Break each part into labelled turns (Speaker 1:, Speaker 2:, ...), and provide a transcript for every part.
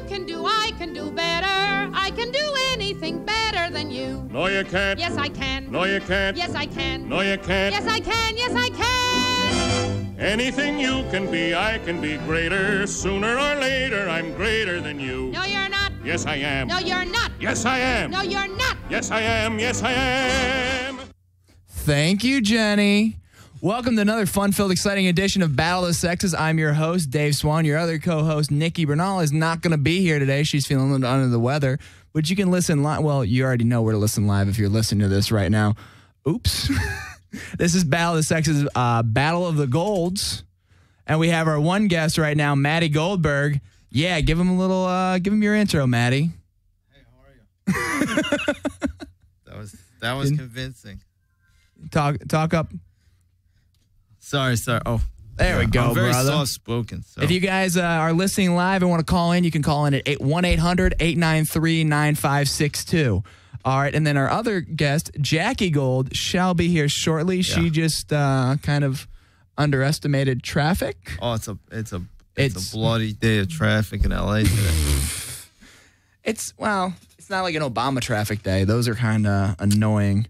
Speaker 1: can do, I can do better. I can do anything better than you.
Speaker 2: No, you can't.
Speaker 1: Yes, I can.
Speaker 2: No, you can't.
Speaker 1: Yes, I can.
Speaker 2: No, you can't.
Speaker 1: Yes, I can. Yes, I can.
Speaker 2: Anything you can be, I can be greater. Sooner or later, I'm greater than you.
Speaker 1: No, you're not.
Speaker 2: Yes, I am.
Speaker 1: No, you're not.
Speaker 2: Yes, I am.
Speaker 1: No, you're not.
Speaker 2: Yes, I am. Yes, I am.
Speaker 3: Thank you, Jenny. Welcome to another fun-filled, exciting edition of Battle of the Sexes. I'm your host, Dave Swan. Your other co-host, Nikki Bernal, is not going to be here today. She's feeling a little under the weather. But you can listen live. Well, you already know where to listen live if you're listening to this right now. Oops. This is Battle of the Sexes, Battle of the Golds. And we have our one guest right now, Maddie Goldberg. Yeah, give him a little, give him your intro, Maddie.
Speaker 4: Hey, how are you? that was convincing.
Speaker 3: Talk up.
Speaker 4: Sorry. Oh,
Speaker 3: there we go,
Speaker 4: I'm very
Speaker 3: brother.
Speaker 4: soft-spoken. So.
Speaker 3: If you guys are listening live and want to call in, you can call in at 1-800-893-9562. All right, and then our other guest, Jackie Gold, shall be here shortly. Yeah. She just kind of underestimated traffic.
Speaker 4: Oh, it's a bloody day of traffic in LA today.
Speaker 3: It's not like an Obama traffic day. Those are kind of annoying.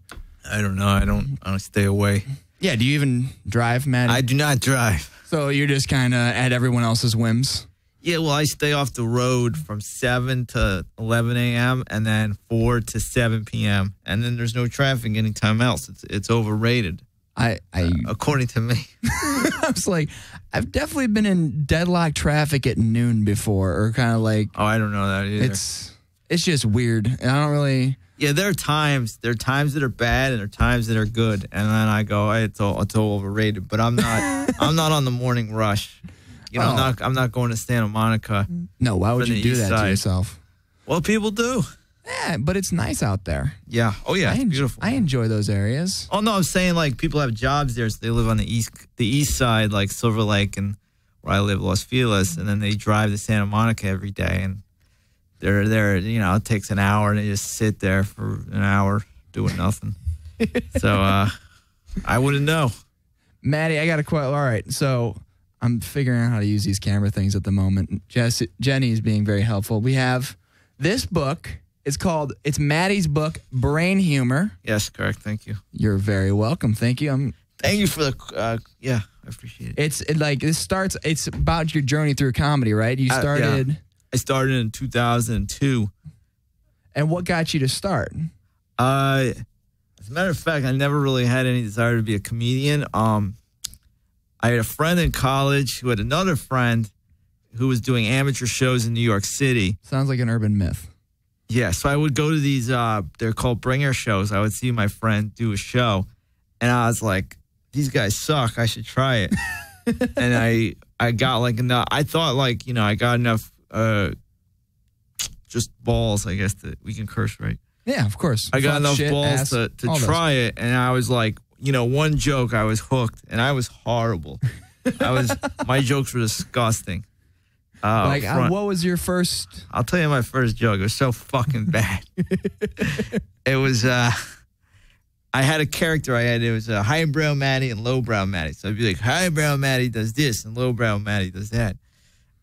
Speaker 4: I don't know. I don't stay away.
Speaker 3: Yeah, do you even drive, Maddie?
Speaker 4: I do not drive.
Speaker 3: So you're just kind of at everyone else's whims?
Speaker 4: Yeah, well, I stay off the road from 7 to 11 a.m. and then 4 to 7 p.m. And then there's no traffic anytime else. It's overrated. According to me.
Speaker 3: I was like, I've definitely been in deadlock traffic at noon before, or kind of like...
Speaker 4: Oh, I don't know that either.
Speaker 3: It's just weird. And I don't really...
Speaker 4: Yeah, there are times that are bad and there are times that are good, and then I go, hey, it's all overrated. But I'm not on the morning rush. You know, I'm not going to Santa Monica.
Speaker 3: No, why would you do that to yourself?
Speaker 4: Well, people do.
Speaker 3: Yeah, but it's nice out there.
Speaker 4: Yeah. Oh yeah, it's beautiful.
Speaker 3: I enjoy those areas.
Speaker 4: Oh no, I'm saying like people have jobs there, so they live on the east side, like Silver Lake, and where I live, Los Feliz, and then they drive to Santa Monica every day, and they're there. You know, it takes an hour, and they just sit there for an hour doing nothing. So I wouldn't know.
Speaker 3: Maddie, I got a question. All right, so I'm figuring out how to use these camera things at the moment. Jenny is being very helpful. We have this book. It's Maddie's book, Brain Humor.
Speaker 4: Yes, correct. Thank you.
Speaker 3: You're very welcome. Thank you.
Speaker 4: Thank you for the, yeah, I appreciate it.
Speaker 3: It's about your journey through comedy, right? You started.
Speaker 4: Yeah. I started in 2002.
Speaker 3: And what got you to start?
Speaker 4: As a matter of fact, I never really had any desire to be a comedian. I had a friend in college who had another friend who was doing amateur shows in New York City.
Speaker 3: Sounds like an urban myth.
Speaker 4: Yeah, so I would go to these, they're called bringer shows. I would see my friend do a show, and I was like, these guys suck. I should try it. And I got like enough, I thought like, you know, I got enough just balls, I guess, that we can curse, right?
Speaker 3: Yeah, of course.
Speaker 4: I got enough balls to try it, and I was like, you know, one joke, I was hooked, and I was horrible. My jokes were disgusting.
Speaker 3: What was your first?
Speaker 4: I'll tell you my first joke. It was so fucking bad. It was, I had a character it was a highbrow Maddie and lowbrow Maddie. So I'd be like, highbrow Maddie does this and lowbrow Maddie does that.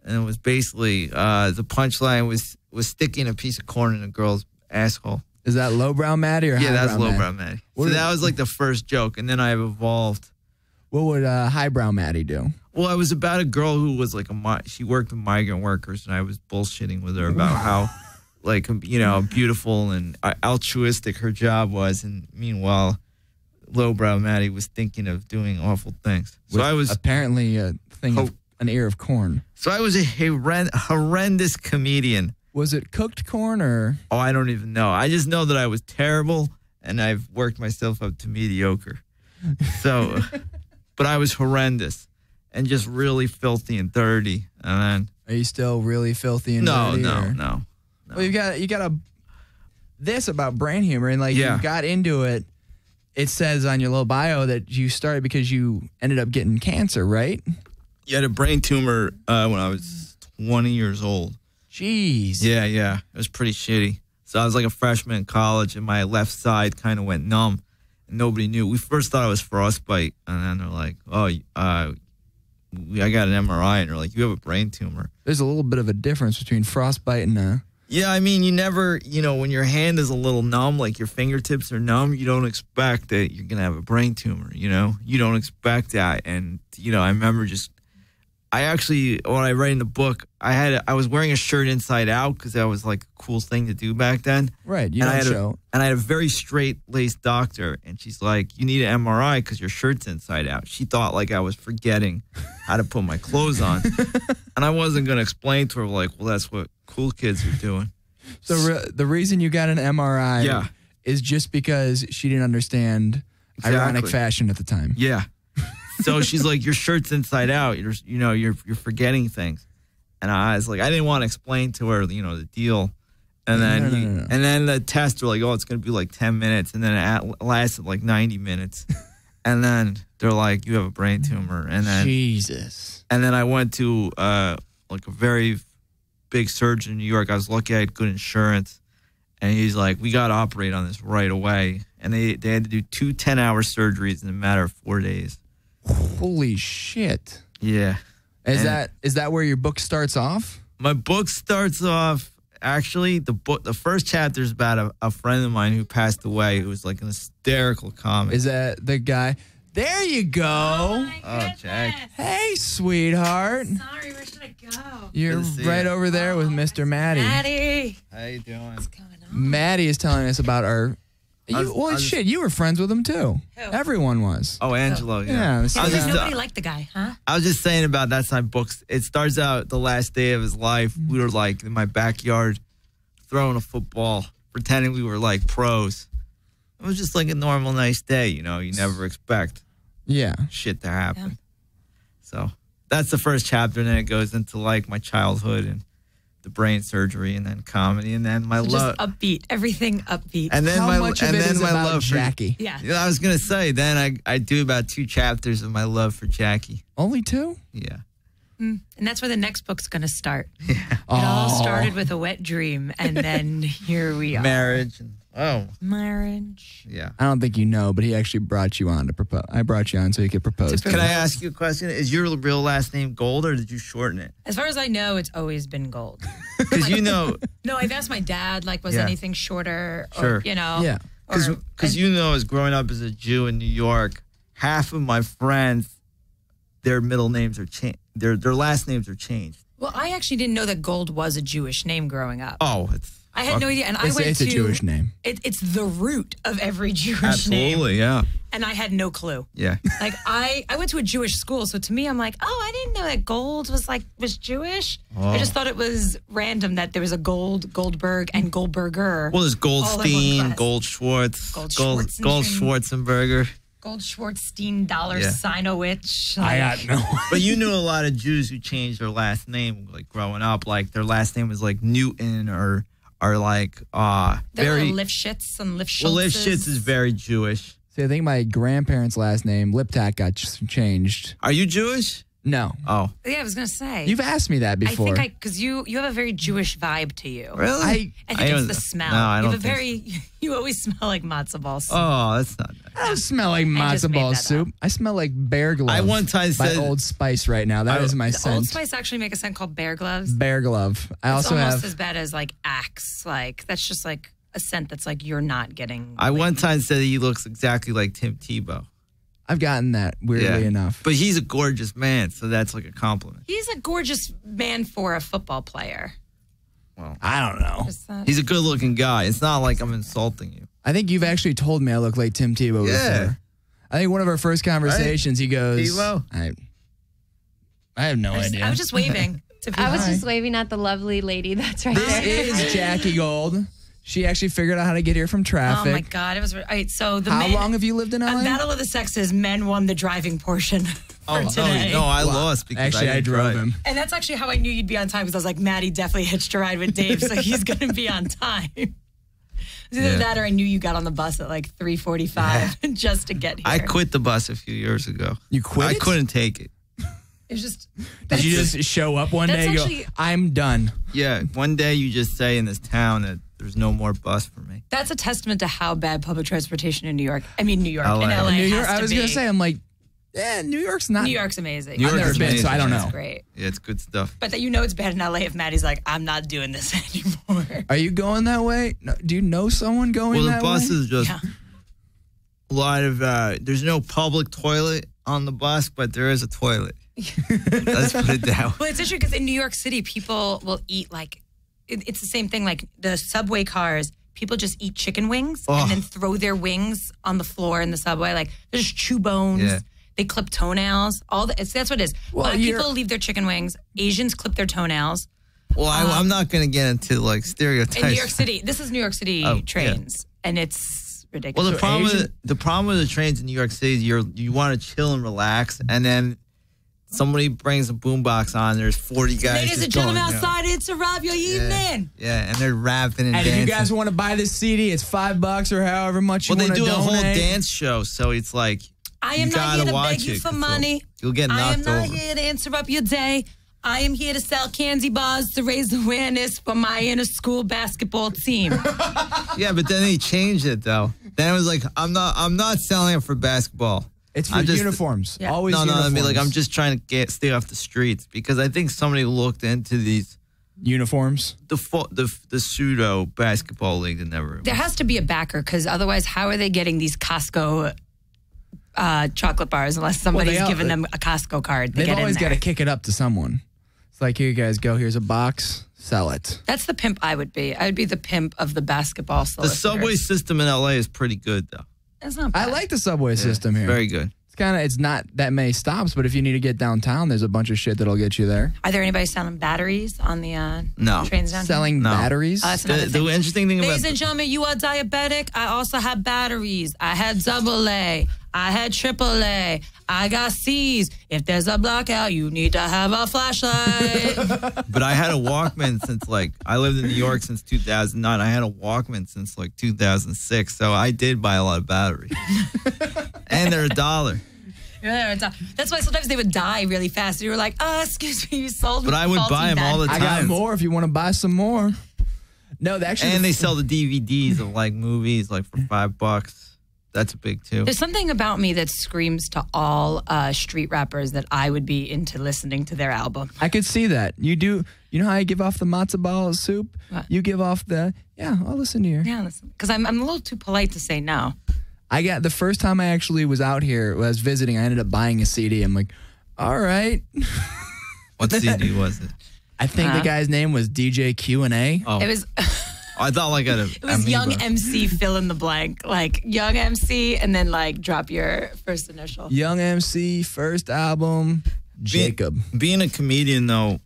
Speaker 4: And it was basically, the punchline was sticking a piece of corn in a girl's asshole.
Speaker 3: Is that lowbrow Maddie or highbrow Maddie?
Speaker 4: Yeah, that's lowbrow Maddie. So that was like the first joke, and then I have evolved.
Speaker 3: What would highbrow Maddie do?
Speaker 4: Well, it was about a girl who was like she worked with migrant workers, and I was bullshitting with her about how, like, you know, beautiful and altruistic her job was, and meanwhile, lowbrow Maddie was thinking of doing awful things. So I was
Speaker 3: apparently a thing of an ear of corn.
Speaker 4: So I was a horrendous comedian.
Speaker 3: Was it cooked corn or?
Speaker 4: Oh, I don't even know. I just know that I was terrible, and I've worked myself up to mediocre. So, but I was horrendous and just really filthy and dirty. And then,
Speaker 3: are you still really filthy and dirty?
Speaker 4: No.
Speaker 3: Well, you got this about brain humor, and like you got into it. It says on your little bio that you started because you ended up getting cancer, right?
Speaker 4: You had a brain tumor when I was 20 years old.
Speaker 3: Jeez.
Speaker 4: Yeah. It was pretty shitty. So I was like a freshman in college, and my left side kind of went numb, and nobody knew. We first thought it was frostbite, and then they're like, oh, I got an MRI, and they're like, you have a brain tumor.
Speaker 3: There's a little bit of a difference between frostbite and
Speaker 4: Yeah, I mean, you never, when your hand is a little numb, like your fingertips are numb, you don't expect that you're going to have a brain tumor, You don't expect that. And, I remember when I write in the book, I was wearing a shirt inside out because that was like a cool thing to do back then.
Speaker 3: Right,
Speaker 4: And I had a very straight-laced doctor, and she's like, you need an MRI because your shirt's inside out. She thought like I was forgetting how to put my clothes on. And I wasn't going to explain to her, like, well, that's what cool kids are doing.
Speaker 3: So the reason you got an MRI is just because she didn't understand ironic fashion at the time.
Speaker 4: Yeah. So she's like, your shirt's inside out. You're forgetting things. And I was like, I didn't want to explain to her, the deal. And then and then the tests were like, oh, it's going to be like 10 minutes. And then it lasted like 90 minutes. And then they're like, you have a brain tumor. And then
Speaker 3: Jesus.
Speaker 4: And then I went to like a very big surgeon in New York. I was lucky I had good insurance. And he's like, we got to operate on this right away. And they had to do 2 10-hour surgeries in a matter of 4 days.
Speaker 3: Holy shit.
Speaker 4: Yeah.
Speaker 3: Is that where your book starts off?
Speaker 4: My book starts off, actually, the first chapter is about a friend of mine who passed away who was like an hysterical comic.
Speaker 3: Is that the guy? There you go.
Speaker 4: Oh, Jack.
Speaker 3: Hey, sweetheart.
Speaker 5: Sorry, where should I go?
Speaker 3: You're right over there with Mr. Maddie.
Speaker 5: Maddie.
Speaker 4: How you doing?
Speaker 5: What's going on?
Speaker 3: Maddie is telling us about our... you were friends with him too.
Speaker 5: Who?
Speaker 3: Everyone was.
Speaker 4: Oh, Angelo, yeah.
Speaker 3: Yeah,
Speaker 5: Nobody liked the guy, huh?
Speaker 4: I was just saying about that's my books. It starts out the last day of his life. We were like in my backyard throwing a football, pretending we were like pros. It was just like a normal, nice day, You never expect shit to happen. Yeah. So that's the first chapter, and then it goes into like my childhood and the brain surgery, and then comedy, and then my love.
Speaker 5: Just upbeat, everything upbeat.
Speaker 4: And then
Speaker 3: How much of it is about
Speaker 4: love
Speaker 3: Jackie?
Speaker 5: Yeah.
Speaker 4: I was gonna say. Then I do about 2 chapters of my love for Jackie.
Speaker 3: Only 2?
Speaker 4: Yeah.
Speaker 5: And that's where the next book's going to start. Yeah. It all started with a wet dream, and then here we are.
Speaker 4: Marriage.
Speaker 5: Marriage.
Speaker 4: Yeah.
Speaker 3: I don't think you know, but he actually brought you on to propose. I brought you on so you could propose.
Speaker 4: Can I ask you a question? Is your real last name Gold, or did you shorten it?
Speaker 5: As far as I know, it's always been Gold.
Speaker 4: Because
Speaker 5: No, I've asked my dad, was anything shorter?
Speaker 4: Sure.
Speaker 5: Or,
Speaker 3: Yeah.
Speaker 4: Because as growing up as a Jew in New York, half of my friends, their middle names are changed. Their last names are changed.
Speaker 5: Well, I actually didn't know that Gold was a Jewish name growing up.
Speaker 4: Oh, I
Speaker 5: had no idea. And
Speaker 3: it's a Jewish name.
Speaker 5: It's the root of every Jewish name.
Speaker 4: Absolutely, yeah.
Speaker 5: And I had no clue.
Speaker 4: Yeah.
Speaker 5: I went to a Jewish school, so to me, I'm like, oh, I didn't know that Gold was Jewish.
Speaker 4: Oh.
Speaker 5: I just thought it was random that there was a Goldberg, and Goldberger.
Speaker 4: Well, there's Goldstein, Gold Schwartz, Gold Schwarzenberger.
Speaker 5: Gold Schwartzstein Signowich.
Speaker 3: I got no.
Speaker 4: But you knew a lot of Jews who changed their last name, like growing up. Like their last name was like Newton or like
Speaker 5: there
Speaker 4: very
Speaker 5: were Lifshitz and Lifschultzes.
Speaker 4: Well, Lifshitz is very Jewish.
Speaker 3: See, I think my grandparents' last name, Liptak, got changed.
Speaker 4: Are you Jewish?
Speaker 3: No.
Speaker 4: Oh.
Speaker 5: Yeah, I was going to say.
Speaker 3: You've asked me that before.
Speaker 5: I think because you have a very Jewish vibe to you.
Speaker 4: Really?
Speaker 5: I think it's the smell.
Speaker 4: No, I don't
Speaker 5: you always smell like matzo ball soup.
Speaker 4: Oh, that's not nice.
Speaker 3: I don't smell like matzo ball soup. I smell like Bear Glove.
Speaker 4: I one time said
Speaker 3: Old Spice right now. That is my scent.
Speaker 5: Old Spice actually make a scent called Bear Gloves.
Speaker 3: Bear Glove.
Speaker 5: It's also almost as bad as like Axe. Like that's just like a scent that's like you're not getting.
Speaker 4: I one time said he looks exactly like Tim Tebow.
Speaker 3: I've gotten that, weirdly enough.
Speaker 4: But he's a gorgeous man, so that's like a compliment.
Speaker 5: He's a gorgeous man for a football player.
Speaker 4: Well,
Speaker 3: I don't know.
Speaker 4: He's a good-looking guy. It's not like I'm insulting you.
Speaker 3: I think you've actually told me I look like Tim Tebow before. I think one of our first conversations, he goes,
Speaker 4: Tebow?
Speaker 3: I have no idea.
Speaker 5: I was just waving.
Speaker 6: I was just waving at the lovely lady that's right there.
Speaker 3: This is Jackie Gold. She actually figured out how to get here from traffic.
Speaker 5: Oh my God! It was all right. So
Speaker 3: how long have you lived in LA?
Speaker 5: Battle of the Sexes. Men won the driving portion for today.
Speaker 4: No, I lost because
Speaker 3: I drove him.
Speaker 5: And that's actually how I knew you'd be on time because I was like, Maddie definitely hitched a ride with Dave, so he's going to be on time. It was either that or I knew you got on the bus at like 3:45 just to get here.
Speaker 4: I quit the bus a few years ago.
Speaker 3: You quit?
Speaker 4: I couldn't take it.
Speaker 5: It was just.
Speaker 3: Did you just show up one day and go, I'm done?
Speaker 4: Yeah, one day you just say in this town that there's no more bus for me.
Speaker 5: That's a testament to how bad public transportation in New York. I mean, New York. In LA.
Speaker 3: New York,
Speaker 5: has to
Speaker 3: I was
Speaker 5: be.
Speaker 3: going to say, I'm like, Yeah, New York's not.
Speaker 5: New York's amazing.
Speaker 4: New
Speaker 3: I've
Speaker 4: York
Speaker 3: never
Speaker 4: is
Speaker 3: been, so I don't
Speaker 4: amazing.
Speaker 3: know.
Speaker 5: It's great.
Speaker 4: Yeah, it's good stuff.
Speaker 5: But that you know it's bad in LA if Maddie's like, I'm not doing this anymore.
Speaker 3: Are you going that way? No, do you know someone going
Speaker 4: Well, the
Speaker 3: that way?
Speaker 4: bus is just
Speaker 5: Yeah.
Speaker 4: a lot of. There's no public toilet on the bus, but there is a toilet. Let's put it that way.
Speaker 5: Well, it's interesting because in New York City, people will eat like, it's the same thing. Like the subway cars, people just eat chicken wings and then throw their wings on the floor in the subway. Like they just chew bones.
Speaker 4: Yeah.
Speaker 5: They clip toenails. That's what it is.
Speaker 3: Well,
Speaker 5: Black people leave their chicken wings. Asians clip their toenails.
Speaker 4: Well, I'm not going to get into like stereotypes.
Speaker 5: In New York City, this is New York City
Speaker 4: Oh,
Speaker 5: trains, and it's ridiculous.
Speaker 4: Well, the problem with the trains in New York City is you want to chill and relax, and then somebody brings a boombox on. There's 40 guys.
Speaker 5: Ladies
Speaker 4: just
Speaker 5: and gentlemen,
Speaker 4: going,
Speaker 5: outside, it's a rob your evening.
Speaker 4: Yeah, and they're rapping and
Speaker 3: And
Speaker 4: dancing.
Speaker 3: if you guys want to buy this CD, it's $5 or however much you
Speaker 4: well,
Speaker 3: want
Speaker 4: they
Speaker 3: to
Speaker 4: do
Speaker 3: donate.
Speaker 4: a whole dance show, so it's like
Speaker 5: I am
Speaker 4: you
Speaker 5: not
Speaker 4: gotta
Speaker 5: here to
Speaker 4: watch
Speaker 5: beg you
Speaker 4: it,
Speaker 5: for
Speaker 4: 'cause
Speaker 5: money.
Speaker 4: You'll get
Speaker 5: I am
Speaker 4: knocked
Speaker 5: not
Speaker 4: over.
Speaker 5: here to interrupt your day. I am here to sell candy bars to raise awareness for my inner school basketball team.
Speaker 4: Yeah, but then they changed it though. Then it was like I'm not selling it for basketball.
Speaker 3: It's for
Speaker 4: I'm just-
Speaker 3: uniforms.
Speaker 5: Yeah.
Speaker 3: Always
Speaker 4: No, I
Speaker 3: uniforms.
Speaker 4: mean like I'm just trying to stay off the streets because I think somebody looked into these
Speaker 3: uniforms.
Speaker 4: the pseudo basketball league that never.
Speaker 5: There has to be a backer because otherwise, how are they getting these Costco chocolate bars unless somebody's
Speaker 3: all-
Speaker 5: giving them a Costco card to
Speaker 3: They've
Speaker 5: get in
Speaker 3: always got
Speaker 5: there?
Speaker 3: to kick it up to someone. It's like, here you guys go. Here's a box. Sell it.
Speaker 5: That's the pimp I would be. I would be the pimp of the basketball
Speaker 4: The
Speaker 5: solicitors.
Speaker 4: subway system in LA is pretty good though.
Speaker 5: That's not
Speaker 3: I
Speaker 5: bad.
Speaker 3: like the subway system here.
Speaker 4: Very good.
Speaker 3: It's not that many stops, but if you need to get downtown, there's a bunch of shit that'll get you there.
Speaker 5: Are there anybody selling batteries on the
Speaker 4: No.
Speaker 5: trains downtown?
Speaker 3: Selling
Speaker 4: No.
Speaker 3: batteries.
Speaker 5: That's another
Speaker 4: The
Speaker 5: thing.
Speaker 4: interesting thing about
Speaker 5: Ladies and gentlemen, you are diabetic. I also have batteries. I had double A. I had triple A. I got C's. If there's a blackout, you need to have a flashlight.
Speaker 4: But I had a Walkman since I lived in New York since 2009. I had a Walkman since 2006. So I did buy a lot of batteries. And they're $1.
Speaker 5: That's why sometimes they would die really fast. You were like, excuse me, you sold me.
Speaker 4: But I would
Speaker 5: faulty
Speaker 4: buy 'em all the
Speaker 5: bad
Speaker 3: I got
Speaker 4: time.
Speaker 3: more if you want to buy some more. No, actually,
Speaker 4: And they sell the DVDs of movies for $5. That's a big too.
Speaker 5: There's something about me that screams to all street rappers that I would be into listening to their album.
Speaker 3: I could see that. You do. You know how I give off the matzo ball soup?
Speaker 5: What?
Speaker 3: You give off the, I'll listen to you.
Speaker 5: Yeah, because I'm a little too polite to say no.
Speaker 3: I got the first time I actually was out here, I was visiting, I ended up buying a CD. I'm like, all right.
Speaker 4: What CD was it?
Speaker 3: I think the guy's name was DJ Q&A.
Speaker 4: Oh,
Speaker 5: It was
Speaker 4: I thought at a.
Speaker 5: it was Young MC fill in the blank, Young MC, and then drop your first initial.
Speaker 3: Young MC, first album, Jacob.
Speaker 4: Being a comedian though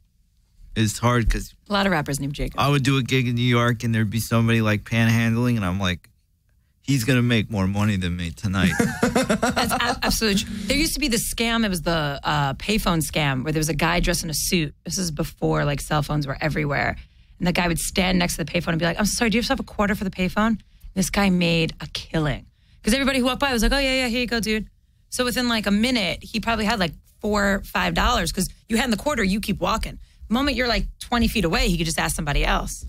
Speaker 4: is hard because
Speaker 5: A lot of rappers named Jacob.
Speaker 4: I would do a gig in New York and there'd be somebody panhandling, and I'm like, he's gonna make more money than me tonight.
Speaker 5: That's absolutely true. There used to be the scam. It was the payphone scam where there was a guy dressed in a suit. This is before cell phones were everywhere. And the guy would stand next to the payphone and be like, I'm sorry, do you have a quarter for the payphone? And this guy made a killing. Because everybody who walked by was like, oh, yeah, here you go, dude. So within a minute, he probably had $4 or $5 because you hand the quarter, you keep walking. The moment you're 20 feet away, he could just ask somebody else.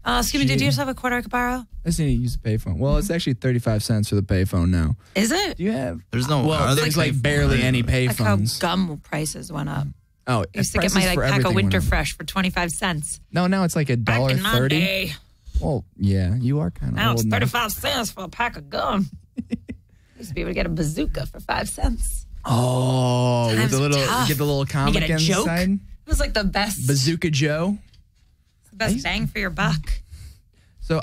Speaker 5: Excuse me, dude, do you just have a quarter I could borrow?
Speaker 3: I just need to use the payphone. Well, it's actually 35 cents for the payphone now.
Speaker 5: Is it?
Speaker 3: Do you have?
Speaker 4: There's no.
Speaker 3: Well,
Speaker 4: are there
Speaker 3: there's
Speaker 4: payphones?
Speaker 3: barely any
Speaker 5: Like how
Speaker 3: payphones.
Speaker 5: gum prices went up.
Speaker 3: Oh,
Speaker 5: I used to get
Speaker 3: prices
Speaker 5: my
Speaker 3: for
Speaker 5: pack of
Speaker 3: everything
Speaker 5: Winter
Speaker 3: went up.
Speaker 5: Fresh for 25 cents.
Speaker 3: No, now it's
Speaker 5: Back in my
Speaker 3: $1.30.
Speaker 5: day.
Speaker 3: Well, yeah, you are kind of
Speaker 5: Now
Speaker 3: old
Speaker 5: it's
Speaker 3: now.
Speaker 5: 35 cents for a pack of gum. Used to be able to get a bazooka for 5 cents.
Speaker 3: Oh, with
Speaker 5: Times
Speaker 3: the little,
Speaker 5: tough.
Speaker 3: get the little
Speaker 5: You
Speaker 3: comic
Speaker 5: get a joke.
Speaker 3: inside.
Speaker 5: It was the best,
Speaker 3: Bazooka Joe.
Speaker 5: best bang for your buck.
Speaker 3: So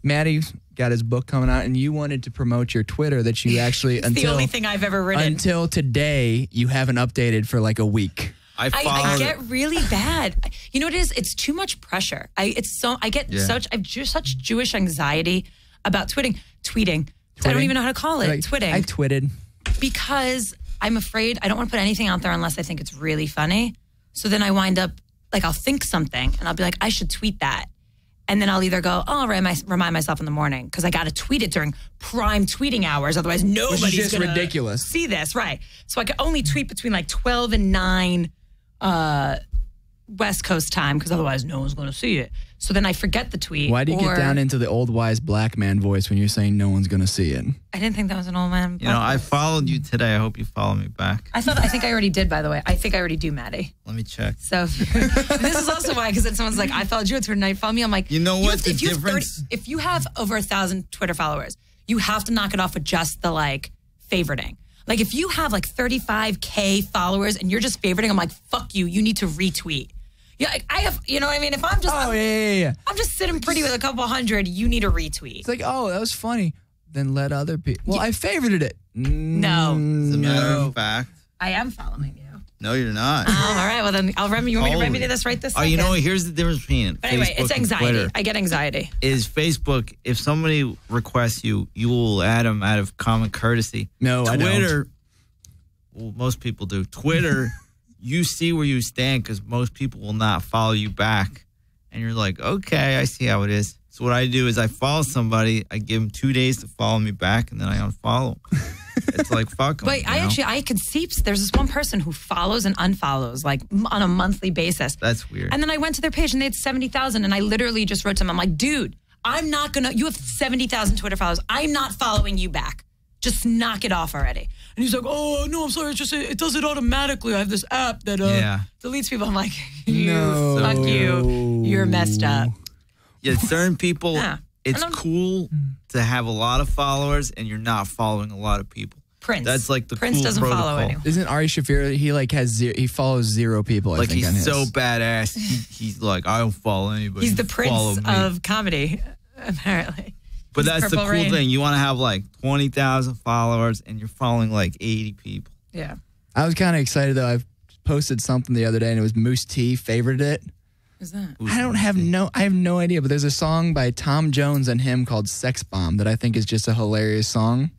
Speaker 3: Maddie got his book coming out, and you wanted to promote your Twitter that you actually
Speaker 5: It's the only thing I've ever written.
Speaker 3: until today you haven't updated for a week.
Speaker 5: I
Speaker 4: followed-
Speaker 5: get really bad. You know what it is? It's too much pressure. I get such Jewish anxiety about tweeting. I don't even know how to call it. Twitting.
Speaker 3: I twitted.
Speaker 5: Because I'm afraid I don't want to put anything out there unless I think it's really funny. So then I wind up I'll think something and I'll be like, I should tweet that. And then I'll either go, I'll remind myself in the morning because I got to tweet it during prime tweeting hours. Otherwise, nobody's
Speaker 3: just
Speaker 5: gonna
Speaker 3: ridiculous.
Speaker 5: see this. Right. So I can only tweet between 12 and 9 West Coast time because otherwise no one's going to see it. So then I forget the tweet.
Speaker 3: Why do you get down into the old wise black man voice when you're saying no one's going to see it?
Speaker 5: I didn't think that was an old man.
Speaker 4: You know, I followed you today. I hope you follow me back.
Speaker 5: I think I already did, by the way. I think I already do, Maddie.
Speaker 4: Let me check.
Speaker 5: So this is also why, because then someone's like, I followed you on Twitter and I follow me. I'm like,
Speaker 4: you know what?
Speaker 5: If you have over 1,000 Twitter followers, you have to knock it off with just the like favoriting. Like if you have like 35K followers and you're just favoriting, I'm like, fuck you. You need to retweet. Yeah, I have, you know what I mean? If I'm just, I'm just sitting pretty with a couple hundred, you need a retweet.
Speaker 3: It's like, oh, that was funny. Then let other people. Well, I favorited it.
Speaker 5: No.
Speaker 4: As a matter of fact.
Speaker 5: I am following you.
Speaker 4: No, you're not.
Speaker 5: Oh, all right. Well, then I'll remember. You want me to remedy this right this second?
Speaker 4: Oh, you know what? Here's the difference between
Speaker 5: but anyway,
Speaker 4: Facebook
Speaker 5: it's anxiety.
Speaker 4: and Twitter.
Speaker 5: I get anxiety.
Speaker 4: Is Facebook, if somebody requests you, you will add them out of common courtesy.
Speaker 3: No, I don't.
Speaker 4: Twitter, well, most people do. Twitter, you see where you stand because most people will not follow you back. And you're like, okay, I see how it is. So what I do is I follow somebody, I give them 2 days to follow me back, and then I unfollow them. It's like, fuck them.
Speaker 5: But I could see, there's this one person who follows and unfollows like on a monthly basis.
Speaker 4: That's weird.
Speaker 5: And then I went to their page and they had 70,000 and I literally just wrote to them, I'm like, dude, you have 70,000 Twitter followers. I'm not following you back. Just knock it off already. And he's like, oh, no, I'm sorry. It's just, it does it automatically. I have this app that deletes people. I'm like, fuck you. You're messed up.
Speaker 4: Yeah, certain people, it's cool to have a lot of followers and you're not following a lot of people.
Speaker 5: Prince.
Speaker 4: That's like the
Speaker 5: Prince
Speaker 4: cool
Speaker 5: doesn't
Speaker 4: protocol.
Speaker 5: follow anyone.
Speaker 3: Isn't Ari Shaffir, he follows 0 people, I
Speaker 4: like
Speaker 3: think, on his.
Speaker 4: He's so badass. He's like, I don't follow anybody.
Speaker 5: He's the Prince of comedy, apparently.
Speaker 4: But
Speaker 5: He's
Speaker 4: that's the
Speaker 5: Purple
Speaker 4: cool
Speaker 5: Rain.
Speaker 4: thing. You want to have like 20,000 followers and you're following like 80 people.
Speaker 5: Yeah.
Speaker 3: I was kind of excited, though. I posted something the other day, and it was Moose T favorited it.
Speaker 5: Who's that?
Speaker 3: I have no idea, but there's a song by Tom Jones and him called Sex Bomb that I think is just a hilarious song.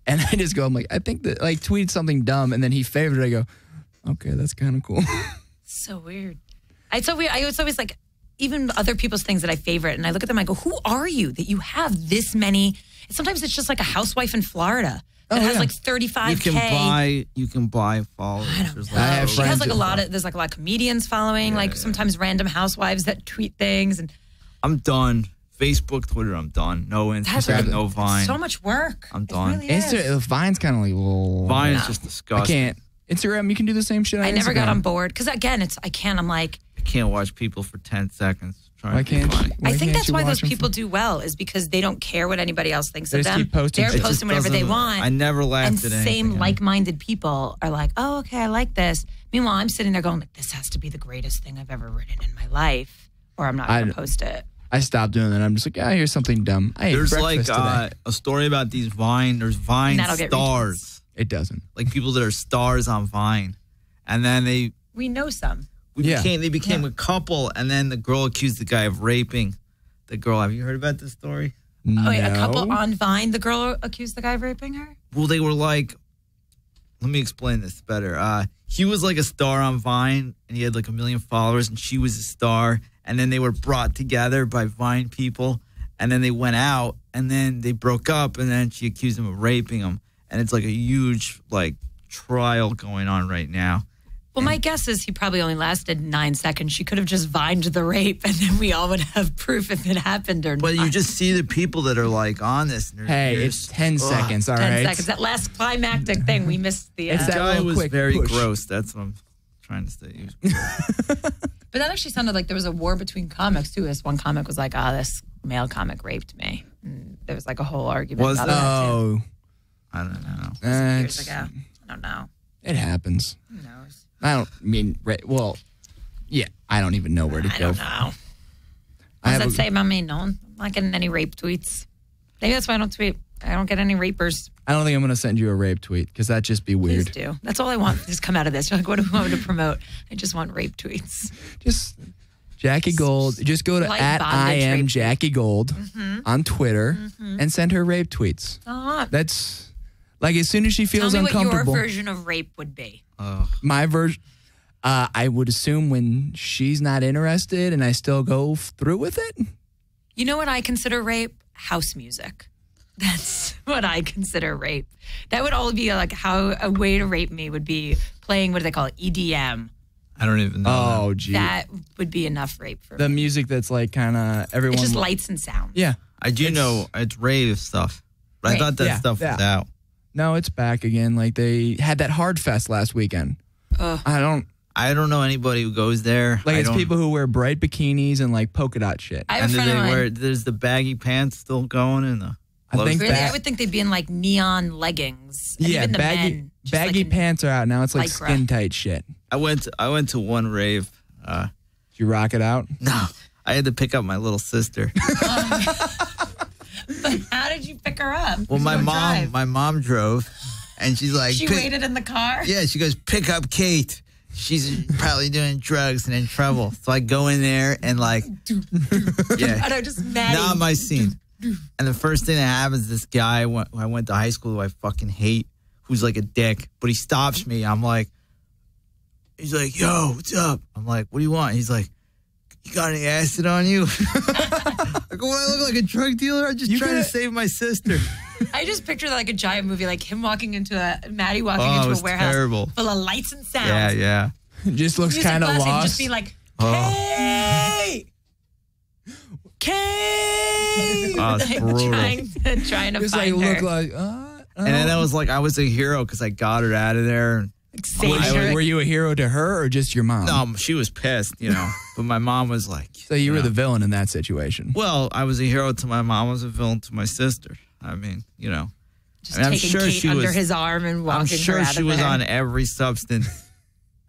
Speaker 3: And I just go, I'm like, I think that, like, tweeted something dumb, and then he favorited it. I go, okay, that's kind of cool.
Speaker 5: So weird. It's so weird. It's always like, even other people's things that I favorite, and I look at them, I go, who are you that you have this many? Sometimes it's just like a housewife in Florida that has like 35K.
Speaker 4: You can buy followers.
Speaker 5: I don't know. She has like there's like a lot of comedians following, sometimes random housewives that tweet things. And
Speaker 4: I'm done. Facebook, Twitter, I'm done. No Instagram, no Vine.
Speaker 5: So much work.
Speaker 4: I'm done.
Speaker 5: Really is.
Speaker 3: Vine's kind of like, well,
Speaker 4: Vine is just disgusting.
Speaker 3: I can't. Instagram, you can do the same shit on
Speaker 5: I never
Speaker 3: Instagram.
Speaker 5: got on board because again, I'm like,
Speaker 4: I can't watch people for 10 seconds.
Speaker 3: Why can't you?
Speaker 5: I think that's why those people do well is because they don't care what anybody else thinks
Speaker 3: They
Speaker 5: of
Speaker 3: just
Speaker 5: them.
Speaker 3: keep posting
Speaker 5: They're
Speaker 3: shit.
Speaker 5: posting whatever they want.
Speaker 4: I never laughed
Speaker 5: and
Speaker 4: at anything.
Speaker 5: same like-minded people are like, oh, okay, I like this. Meanwhile, I'm sitting there going, like, this has to be the greatest thing I've ever written in my life, or I'm not going to post it.
Speaker 3: I stopped doing that. I'm just like, here's something dumb. I ate
Speaker 4: There's
Speaker 3: breakfast
Speaker 4: like
Speaker 3: today.
Speaker 4: a story about these Vine. There's Vine stars.
Speaker 3: It doesn't.
Speaker 4: Like people that are stars on Vine. And then
Speaker 5: We know some.
Speaker 4: they became a couple, and then the girl accused the guy of raping the girl. Have you heard about this story?
Speaker 5: Oh, wait, a couple on Vine, the girl accused the guy of raping her?
Speaker 4: Well, they were like, let me explain this better. He was like a star on Vine, and he had like 1 million followers, and she was a star. And then they were brought together by Vine people, and then they went out, and then they broke up, and then she accused him of raping him. And it's like a huge like trial going on right now.
Speaker 5: Well, my guess is he probably only lasted 9 seconds. She could have just vined the rape, and then we all would have proof if it happened or not.
Speaker 4: But you just see the people that are like on this. And
Speaker 3: it's 10 seconds, all
Speaker 5: 10
Speaker 3: right?
Speaker 5: seconds. That last climactic thing, we missed the...
Speaker 3: It's
Speaker 4: The
Speaker 3: that
Speaker 4: guy
Speaker 3: little
Speaker 4: was
Speaker 3: quick
Speaker 4: very
Speaker 3: push.
Speaker 4: gross. That's what I'm trying to say.
Speaker 5: But that actually sounded like there was a war between comics, too. This one comic was like, this male comic raped me. And there was like a whole argument
Speaker 4: Was
Speaker 5: about
Speaker 4: there?
Speaker 5: that, too.
Speaker 4: I don't know.
Speaker 5: Years ago. I don't know.
Speaker 3: It happens.
Speaker 5: Who knows?
Speaker 3: I don't mean, I don't even know where to
Speaker 5: I
Speaker 3: go.
Speaker 5: don't know. What does that say about me? No, I'm not getting any rape tweets. Maybe that's why I don't tweet. I don't get any rapers.
Speaker 3: I don't think I'm going to send you a rape tweet because that'd just be weird.
Speaker 5: Please do. That's all I want to come out of this. You're like, what do I want to promote? I just want rape tweets.
Speaker 3: Just Jackie Gold. Just go to
Speaker 5: Like
Speaker 3: at
Speaker 5: bondage
Speaker 3: I am
Speaker 5: rape
Speaker 3: Jackie Gold on Twitter and send her rape tweets. That's like as soon as she feels
Speaker 5: Tell me what your
Speaker 3: uncomfortable.
Speaker 5: version of rape would be.
Speaker 3: My version. I would assume when she's not interested and I still go through with it.
Speaker 5: You know what I consider rape? House music. That's what I consider rape. That would all be like how a way to rape me would be playing, what do they call it? EDM.
Speaker 4: I don't even know.
Speaker 3: Oh, gee.
Speaker 5: That would be enough rape for
Speaker 3: The
Speaker 5: me.
Speaker 3: music that's like kind of everyone.
Speaker 5: It's just lights and sounds.
Speaker 3: Yeah.
Speaker 4: I do know it's rave stuff, but I
Speaker 5: Rave.
Speaker 4: thought that
Speaker 3: Yeah,
Speaker 4: stuff
Speaker 3: yeah.
Speaker 4: was out.
Speaker 3: No, it's back again. Like they had that Hard Fest last weekend. I don't
Speaker 4: know anybody who goes there.
Speaker 3: like.
Speaker 4: I
Speaker 3: It's
Speaker 4: don't-
Speaker 3: people who wear bright bikinis and like polka dot shit.
Speaker 5: I have
Speaker 4: And
Speaker 5: a
Speaker 4: do
Speaker 5: friend
Speaker 4: they
Speaker 5: of mine.
Speaker 4: wear? There's the baggy pants still going in the.
Speaker 3: I think
Speaker 5: Really,
Speaker 3: that-
Speaker 5: I would think they'd be in like neon leggings. And
Speaker 3: Yeah,
Speaker 5: even the
Speaker 3: baggy
Speaker 5: men, just
Speaker 3: baggy
Speaker 5: like in
Speaker 3: pants are out now. It's like
Speaker 5: lycra.
Speaker 3: skin tight shit.
Speaker 4: I went to one rave.
Speaker 3: Did you rock it out?
Speaker 4: No, I had to pick up my little sister.
Speaker 5: But how did you pick her up?
Speaker 4: Well,
Speaker 5: You don't drive.
Speaker 4: my mom drove, and she's like,
Speaker 5: She waited in the car.
Speaker 4: Yeah, she goes, pick up Kate. She's probably doing drugs and in trouble. So I go in there and like, yeah,
Speaker 5: I know, just Maddie.
Speaker 4: not my scene. And the first thing that happens, this guy who I went to high school who I fucking hate, who's like a dick, but he stops me. I'm like, he's like, yo, what's up? I'm like, what do you want? He's like, you got any acid on you? I go, well, I look like a drug dealer. I'm just trying to save my sister.
Speaker 5: I just picture like a giant movie, like him walking into Maddie walking
Speaker 4: Oh, it
Speaker 5: into
Speaker 4: was
Speaker 5: a warehouse
Speaker 4: terrible.
Speaker 5: full of lights and sounds.
Speaker 4: Yeah, yeah.
Speaker 3: It just looks
Speaker 5: Music
Speaker 3: kind of
Speaker 5: blasting,
Speaker 3: lost.
Speaker 5: Just be like, Kate! Kate!
Speaker 4: Oh, it's
Speaker 5: Like,
Speaker 4: brutal.
Speaker 5: trying to
Speaker 3: just
Speaker 5: find
Speaker 3: like
Speaker 5: her.
Speaker 3: look like.
Speaker 4: And then I was like, I was a hero because I got her out of there.
Speaker 5: Saved
Speaker 3: Were,
Speaker 5: her.
Speaker 3: were you a hero to her or just your mom?
Speaker 4: No, she was pissed, you know. But my mom was like,
Speaker 3: So you were
Speaker 4: know.
Speaker 3: the villain in that situation.
Speaker 4: Well, I was a hero to my mom. I was a villain to my sister. I mean, you know.
Speaker 5: Just
Speaker 4: I mean, I'm
Speaker 5: taking
Speaker 4: sure
Speaker 5: Kate
Speaker 4: she
Speaker 5: under
Speaker 4: was-
Speaker 5: his arm and walking
Speaker 4: I'm
Speaker 5: her
Speaker 4: sure
Speaker 5: out
Speaker 4: she
Speaker 5: of
Speaker 4: was
Speaker 5: there.
Speaker 4: on every substance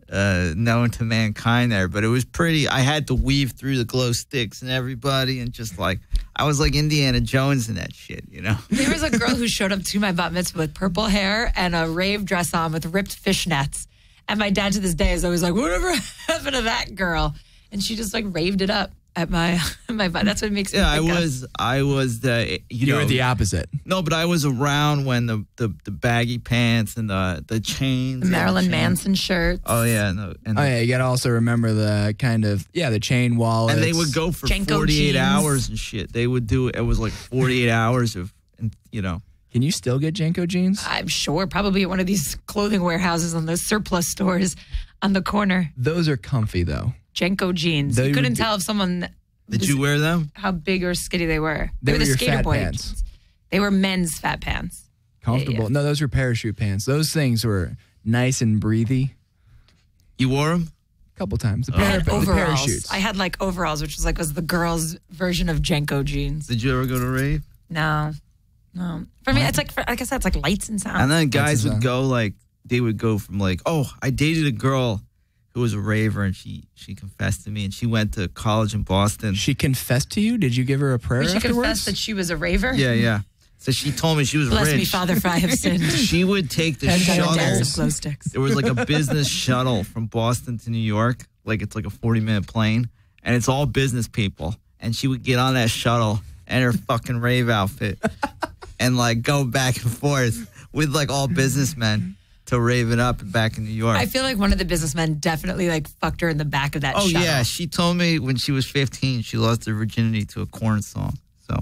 Speaker 4: known to mankind there. But it was pretty, I had to weave through the glow sticks and everybody and just like, I was like Indiana Jones in that shit, you know.
Speaker 5: There was a girl who showed up to my bat mitzvah with purple hair and a rave dress on with ripped fishnets. And my dad to this day is always like, whatever happened to that girl? And she just like raved it up at my that's what makes me
Speaker 4: Yeah,
Speaker 5: think
Speaker 4: I was the,
Speaker 3: You were the opposite.
Speaker 4: No, but I was around when the baggy pants and the chains.
Speaker 5: of Marilyn
Speaker 4: and the chain-
Speaker 5: Manson shirts.
Speaker 4: Oh yeah, and
Speaker 3: Oh yeah, you gotta also remember the kind of the chain wallets.
Speaker 4: and they would go for
Speaker 5: Jenko
Speaker 4: 48
Speaker 5: jeans.
Speaker 4: hours and shit. They would do it was like 48 hours of, and you know.
Speaker 3: Can you still get Jenko jeans?
Speaker 5: I'm sure probably at one of these clothing warehouses on those surplus stores on the corner.
Speaker 3: Those are comfy though.
Speaker 5: Jenko jeans.
Speaker 3: They
Speaker 5: You couldn't
Speaker 3: would be-
Speaker 5: tell if someone
Speaker 4: Did you wear them?
Speaker 5: how big or skinny they were.
Speaker 3: They
Speaker 5: were
Speaker 3: were
Speaker 5: the
Speaker 3: your
Speaker 5: skater
Speaker 3: fat
Speaker 5: boy
Speaker 3: pants.
Speaker 5: jeans. They were men's fat pants.
Speaker 3: Comfortable.
Speaker 5: Yeah.
Speaker 3: No, those were parachute pants. Those things were nice and breathy.
Speaker 4: You wore them?
Speaker 3: A couple times. The,
Speaker 5: I had
Speaker 3: the
Speaker 5: overalls.
Speaker 3: parachutes.
Speaker 5: I had like overalls, which was the girls' version of Jenko jeans.
Speaker 4: Did you ever go to rave?
Speaker 5: No. For me, it's like I said, it's like lights and sound.
Speaker 4: And then guys
Speaker 3: That's
Speaker 4: would go like they would go from like, oh, I dated a girl who was a raver and she confessed to me and she went to college in Boston.
Speaker 3: She confessed to you? Did you give her a prayer
Speaker 5: Did she
Speaker 3: afterwards?
Speaker 5: confess that she was a raver?
Speaker 4: Yeah. So she told me she was
Speaker 5: Bless
Speaker 4: rich.
Speaker 5: me, Father, for I have sinned.
Speaker 4: She would take the
Speaker 3: And
Speaker 5: Dance
Speaker 4: shuttle.
Speaker 5: of glow sticks.
Speaker 4: There was like a business shuttle from Boston to New York. Like it's like a 40-minute plane. And it's all business people. And she would get on that shuttle in her fucking rave outfit and like go back and forth with like all businessmen to rave it up back in New York.
Speaker 5: I feel like one of the businessmen definitely like fucked her in the back of that
Speaker 4: Oh
Speaker 5: shuttle.
Speaker 4: yeah, she told me when she was 15 she lost her virginity to a corn song. So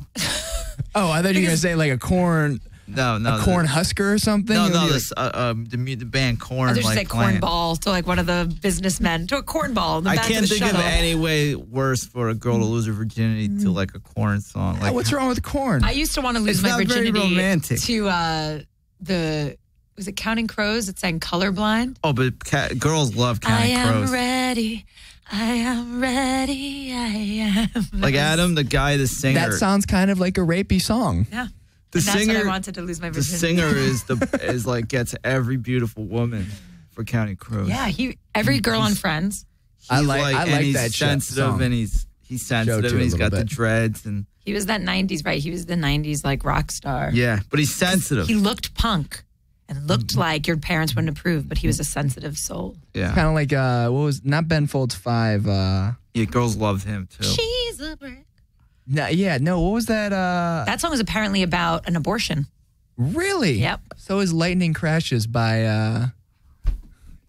Speaker 3: Oh, I thought you were gonna say like a corn
Speaker 4: no,
Speaker 3: a corn husker or something.
Speaker 4: No,
Speaker 3: It would
Speaker 4: no,
Speaker 3: be
Speaker 4: this the band Corn.
Speaker 5: I just
Speaker 4: like
Speaker 5: say
Speaker 4: playing.
Speaker 5: cornball to like one of the businessmen to a cornball in the
Speaker 4: I
Speaker 5: back
Speaker 4: can't
Speaker 5: of the
Speaker 4: think
Speaker 5: shuttle.
Speaker 4: of any way worse for a girl to lose her virginity to like a corn song.
Speaker 3: Oh,
Speaker 4: Like
Speaker 3: what's wrong with corn?
Speaker 5: I used to want to lose
Speaker 4: It's
Speaker 5: my
Speaker 4: not very
Speaker 5: virginity
Speaker 4: romantic.
Speaker 5: to was it Counting Crows that sang Colorblind?
Speaker 4: Oh, but girls love
Speaker 5: I
Speaker 4: Counting
Speaker 5: am
Speaker 4: Crows.
Speaker 5: ready. I am ready. I am.
Speaker 4: Like Adam, the guy, the singer.
Speaker 3: That sounds kind of like a rapey song.
Speaker 5: Yeah.
Speaker 4: The
Speaker 5: And that's
Speaker 4: singer.
Speaker 5: what I wanted to lose my
Speaker 4: the
Speaker 5: virginity.
Speaker 4: singer is like gets every beautiful woman for Counting Crows.
Speaker 5: Yeah, every girl on Friends.
Speaker 3: I
Speaker 4: He's
Speaker 3: like
Speaker 4: and
Speaker 3: that
Speaker 4: he's
Speaker 3: shit
Speaker 4: sensitive
Speaker 3: song.
Speaker 4: and he's sensitive
Speaker 3: too,
Speaker 4: and
Speaker 3: a
Speaker 4: he's
Speaker 3: little
Speaker 4: got the
Speaker 3: bit.
Speaker 4: dreads and
Speaker 5: He was that 90s, right? He was the 90s like rock star.
Speaker 4: yeah, but he's sensitive.
Speaker 5: He looked punk and looked like your parents wouldn't approve, but he was a sensitive soul.
Speaker 4: Yeah,
Speaker 3: Kind of like what was not Ben Folds 5?
Speaker 4: yeah, girls loved him too.
Speaker 5: She's a brick.
Speaker 3: No, what was that?
Speaker 5: That song was apparently about an abortion.
Speaker 3: Really?
Speaker 5: Yep.
Speaker 3: So is Lightning Crashes by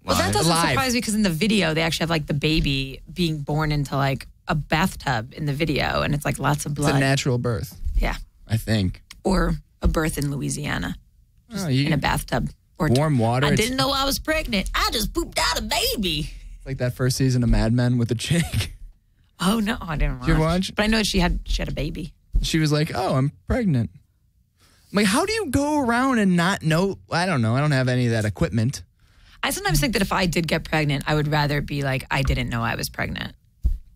Speaker 5: Well, that doesn't
Speaker 3: Live.
Speaker 5: surprise me because in the video they actually have like the baby being born into like a bathtub in the video, and it's like lots of
Speaker 3: it's a
Speaker 5: blood.
Speaker 3: natural birth,
Speaker 5: Yeah,
Speaker 3: I think.
Speaker 5: or a birth in Louisiana
Speaker 3: Oh,
Speaker 5: in a bathtub. Or
Speaker 3: warm water.
Speaker 5: I
Speaker 3: it's-
Speaker 5: didn't know I was pregnant. I just pooped out a baby.
Speaker 3: Like that first season of Mad Men with the chick.
Speaker 5: Oh no, I didn't watch.
Speaker 3: Did you watch?
Speaker 5: But I know she had a baby.
Speaker 3: She was like, "Oh, I'm pregnant." I'm like, how do you go around and not know? I don't know. I don't have any of that equipment.
Speaker 5: I sometimes think that if I did get pregnant, I would rather be like, I didn't know I was pregnant.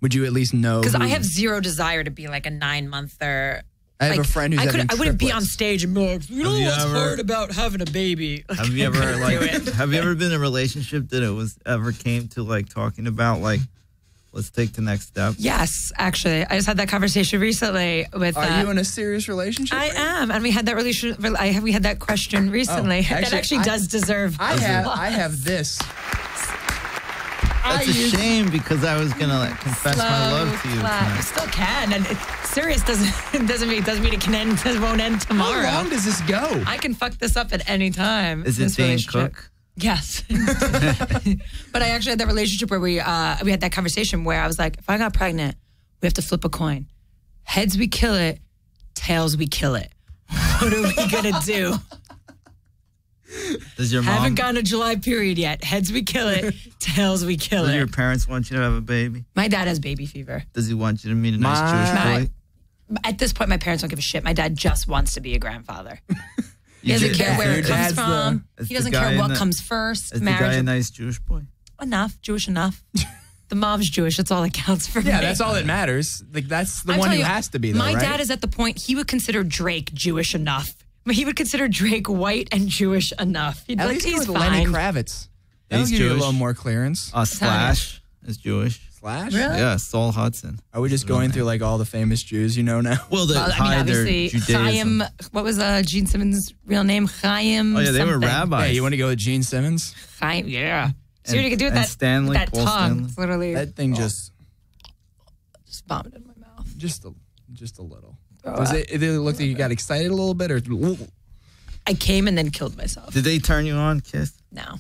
Speaker 3: Would you at least know?
Speaker 5: Because I have zero desire to be like a 9-monther.
Speaker 3: I have a friend who's having
Speaker 5: I wouldn't be on
Speaker 3: triplets.
Speaker 5: stage and be like, you know what's hard about having a baby? Like,
Speaker 4: Have you ever
Speaker 5: I couldn't do it.
Speaker 4: have you ever been in a relationship that it was ever came to like talking about like, let's take the next step?
Speaker 5: Yes, actually, I just had that conversation recently with.
Speaker 3: Are you in a serious relationship?
Speaker 5: I am, and we had that we had that question recently. That actually does deserve.
Speaker 3: I have this.
Speaker 4: That's a shame because I was gonna like, confess my love to you.
Speaker 5: You
Speaker 4: tonight.
Speaker 5: still can, and serious doesn't mean it can end. It won't end tomorrow.
Speaker 3: How long does this go?
Speaker 5: I can fuck this up at any time.
Speaker 4: Is it
Speaker 5: this
Speaker 4: Dane
Speaker 5: relationship.
Speaker 4: Cook?
Speaker 5: Yes. But I actually had that relationship where we had that conversation where I was like, if I got pregnant, we have to flip a coin. Heads, we kill it. Tails, we kill it. What are we going to do?
Speaker 4: Does your mom?
Speaker 5: Haven't gotten a July period yet. Heads, we kill it. Tails, we kill
Speaker 4: Does
Speaker 5: it.
Speaker 4: your parents want you to have a baby?
Speaker 5: My dad has baby fever.
Speaker 4: Does he want you to meet a nice Jewish boy?
Speaker 5: At this point, my parents don't give a shit. My dad just wants to be a grandfather. He doesn't
Speaker 4: did-
Speaker 5: care where it
Speaker 3: Your
Speaker 5: comes
Speaker 3: dad's
Speaker 5: from.
Speaker 4: Is
Speaker 5: He
Speaker 4: the
Speaker 5: doesn't
Speaker 4: guy
Speaker 5: care
Speaker 4: in
Speaker 5: what
Speaker 4: the-
Speaker 5: comes first.
Speaker 4: Is the guy
Speaker 5: Marriage
Speaker 4: a nice Jewish boy?
Speaker 5: enough, Jewish enough. The mom's Jewish. That's all that counts for me.
Speaker 3: Yeah, that's all that matters. Like that's the
Speaker 5: I'm
Speaker 3: one
Speaker 5: telling
Speaker 3: who
Speaker 5: you,
Speaker 3: has to be. Though,
Speaker 5: my
Speaker 3: right?
Speaker 5: dad is at the point he would consider Drake Jewish enough. But he would consider Drake white and Jewish enough. He'd
Speaker 3: At
Speaker 5: like,
Speaker 3: least
Speaker 5: he's
Speaker 3: with
Speaker 5: fine.
Speaker 3: Lenny Kravitz. That'll
Speaker 4: He's
Speaker 3: give you a
Speaker 4: Jewish.
Speaker 3: little more clearance.
Speaker 4: Slash is Jewish.
Speaker 3: Slash?
Speaker 5: Really?
Speaker 4: Yeah, Saul Hudson.
Speaker 3: Are we just going through like all the famous Jews you know now?
Speaker 4: Well, they
Speaker 5: Well, I mean,
Speaker 4: hide their
Speaker 5: obviously,
Speaker 4: Judaism.
Speaker 5: Chaim. What was Gene Simmons' real name? Chaim.
Speaker 4: Oh yeah, they were
Speaker 5: something.
Speaker 4: rabbis.
Speaker 3: Hey, you want to go with Gene Simmons?
Speaker 5: Chaim. Yeah. See what you can do with
Speaker 4: and
Speaker 5: that.
Speaker 4: Stanley,
Speaker 5: that
Speaker 4: Paul
Speaker 5: tongue.
Speaker 4: Stanley.
Speaker 5: It's literally
Speaker 3: That thing just
Speaker 5: vomited in my mouth.
Speaker 3: just a little.
Speaker 5: Throw
Speaker 3: Was
Speaker 5: up.
Speaker 3: it looked like you got excited a little bit, or
Speaker 5: I came and then killed myself.
Speaker 4: Did they turn you on, Kiss?
Speaker 5: No.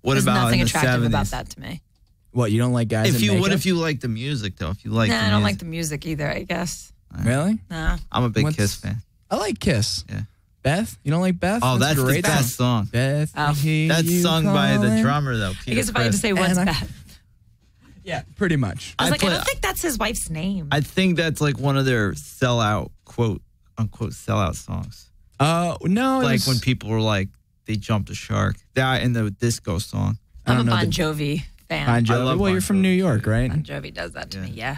Speaker 4: What
Speaker 5: There's
Speaker 4: about
Speaker 5: nothing
Speaker 4: in the
Speaker 5: attractive
Speaker 4: 70s?
Speaker 5: about that to me.
Speaker 3: what? You don't like guys?
Speaker 4: If
Speaker 3: in
Speaker 4: you what
Speaker 3: makeup?
Speaker 4: if you like the music though? If you like,
Speaker 5: Nah,
Speaker 4: the
Speaker 5: I don't
Speaker 4: music.
Speaker 5: like the music either, I guess.
Speaker 3: Really?
Speaker 5: No.
Speaker 4: I'm a big
Speaker 3: What's-
Speaker 4: Kiss fan.
Speaker 3: I like Kiss.
Speaker 4: Yeah.
Speaker 3: Beth, you don't like Beth?
Speaker 4: Oh, that's
Speaker 3: a
Speaker 4: the
Speaker 3: great
Speaker 4: best song.
Speaker 3: Beth,
Speaker 5: Oh.
Speaker 3: that's
Speaker 4: That's sung by the drummer though.
Speaker 5: I guess if I had to say what's
Speaker 3: And I-
Speaker 5: bad.
Speaker 3: Yeah, pretty much.
Speaker 5: I was like, I
Speaker 4: put-
Speaker 5: don't think that's his wife's name.
Speaker 4: I think that's like one of their sellout quote unquote sellout songs.
Speaker 3: No, it
Speaker 4: Like
Speaker 3: was-
Speaker 4: when people were like they jumped the shark. That and the disco song.
Speaker 3: I
Speaker 5: I'm a
Speaker 3: don't know
Speaker 5: Bon
Speaker 3: the-
Speaker 5: Jovi fan.
Speaker 3: Bon
Speaker 4: I
Speaker 3: Jovi.
Speaker 4: love
Speaker 3: Well,
Speaker 4: Bon
Speaker 3: you're from
Speaker 4: Jovi,
Speaker 3: New York,
Speaker 4: too.
Speaker 3: right?
Speaker 5: Bon Jovi does that to me, yeah.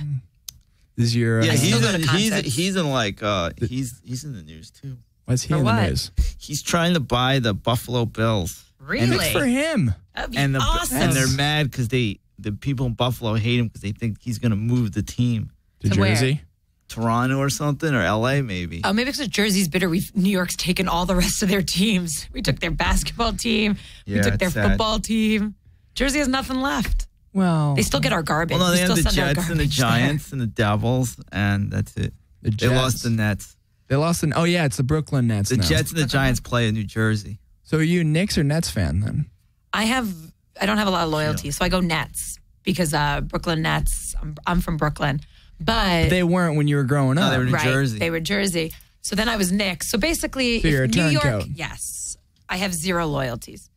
Speaker 3: This is your
Speaker 4: Yeah,
Speaker 5: still go to
Speaker 4: he's
Speaker 5: concerts.
Speaker 4: in like he's in the news too.
Speaker 3: what's he
Speaker 5: For
Speaker 3: in
Speaker 5: what?
Speaker 3: the news?
Speaker 4: He's trying to buy the Buffalo Bills.
Speaker 5: Really?
Speaker 3: Good for him.
Speaker 5: That'd be
Speaker 4: And
Speaker 5: awesome.
Speaker 4: and they're mad because the people in Buffalo hate him because they think he's gonna move the team.
Speaker 3: To
Speaker 5: To where?
Speaker 3: Jersey.
Speaker 4: Toronto or something or LA maybe.
Speaker 5: Oh, maybe because Jersey's bitter. New York's taken all the rest of their teams. We took their basketball team. We
Speaker 4: Yeah,
Speaker 5: took their
Speaker 4: it's sad.
Speaker 5: football team. Jersey has nothing left.
Speaker 3: Well,
Speaker 5: They still get our garbage.
Speaker 4: Well, no,
Speaker 5: We
Speaker 4: they have
Speaker 5: still
Speaker 4: the
Speaker 5: send our
Speaker 4: Jets and the
Speaker 5: garbage there.
Speaker 4: Giants and the Devils, and that's it.
Speaker 3: the
Speaker 4: They
Speaker 3: Jets.
Speaker 4: lost the Nets.
Speaker 3: They lost in. Oh yeah, it's the Brooklyn Nets.
Speaker 4: The
Speaker 3: now.
Speaker 4: Jets and the Giants play in New Jersey.
Speaker 3: So are you a Knicks or Nets fan then?
Speaker 5: I don't have a lot of loyalty, so I go Nets because Brooklyn Nets. I'm from Brooklyn, but
Speaker 3: They weren't when you were growing
Speaker 4: No,
Speaker 3: up.
Speaker 4: they were New
Speaker 5: right,
Speaker 4: Jersey.
Speaker 5: they were Jersey. So then I was Knicks. So basically,
Speaker 3: So you're
Speaker 5: if
Speaker 3: a
Speaker 5: New York,
Speaker 3: turncoat.
Speaker 5: yes, I have zero loyalties.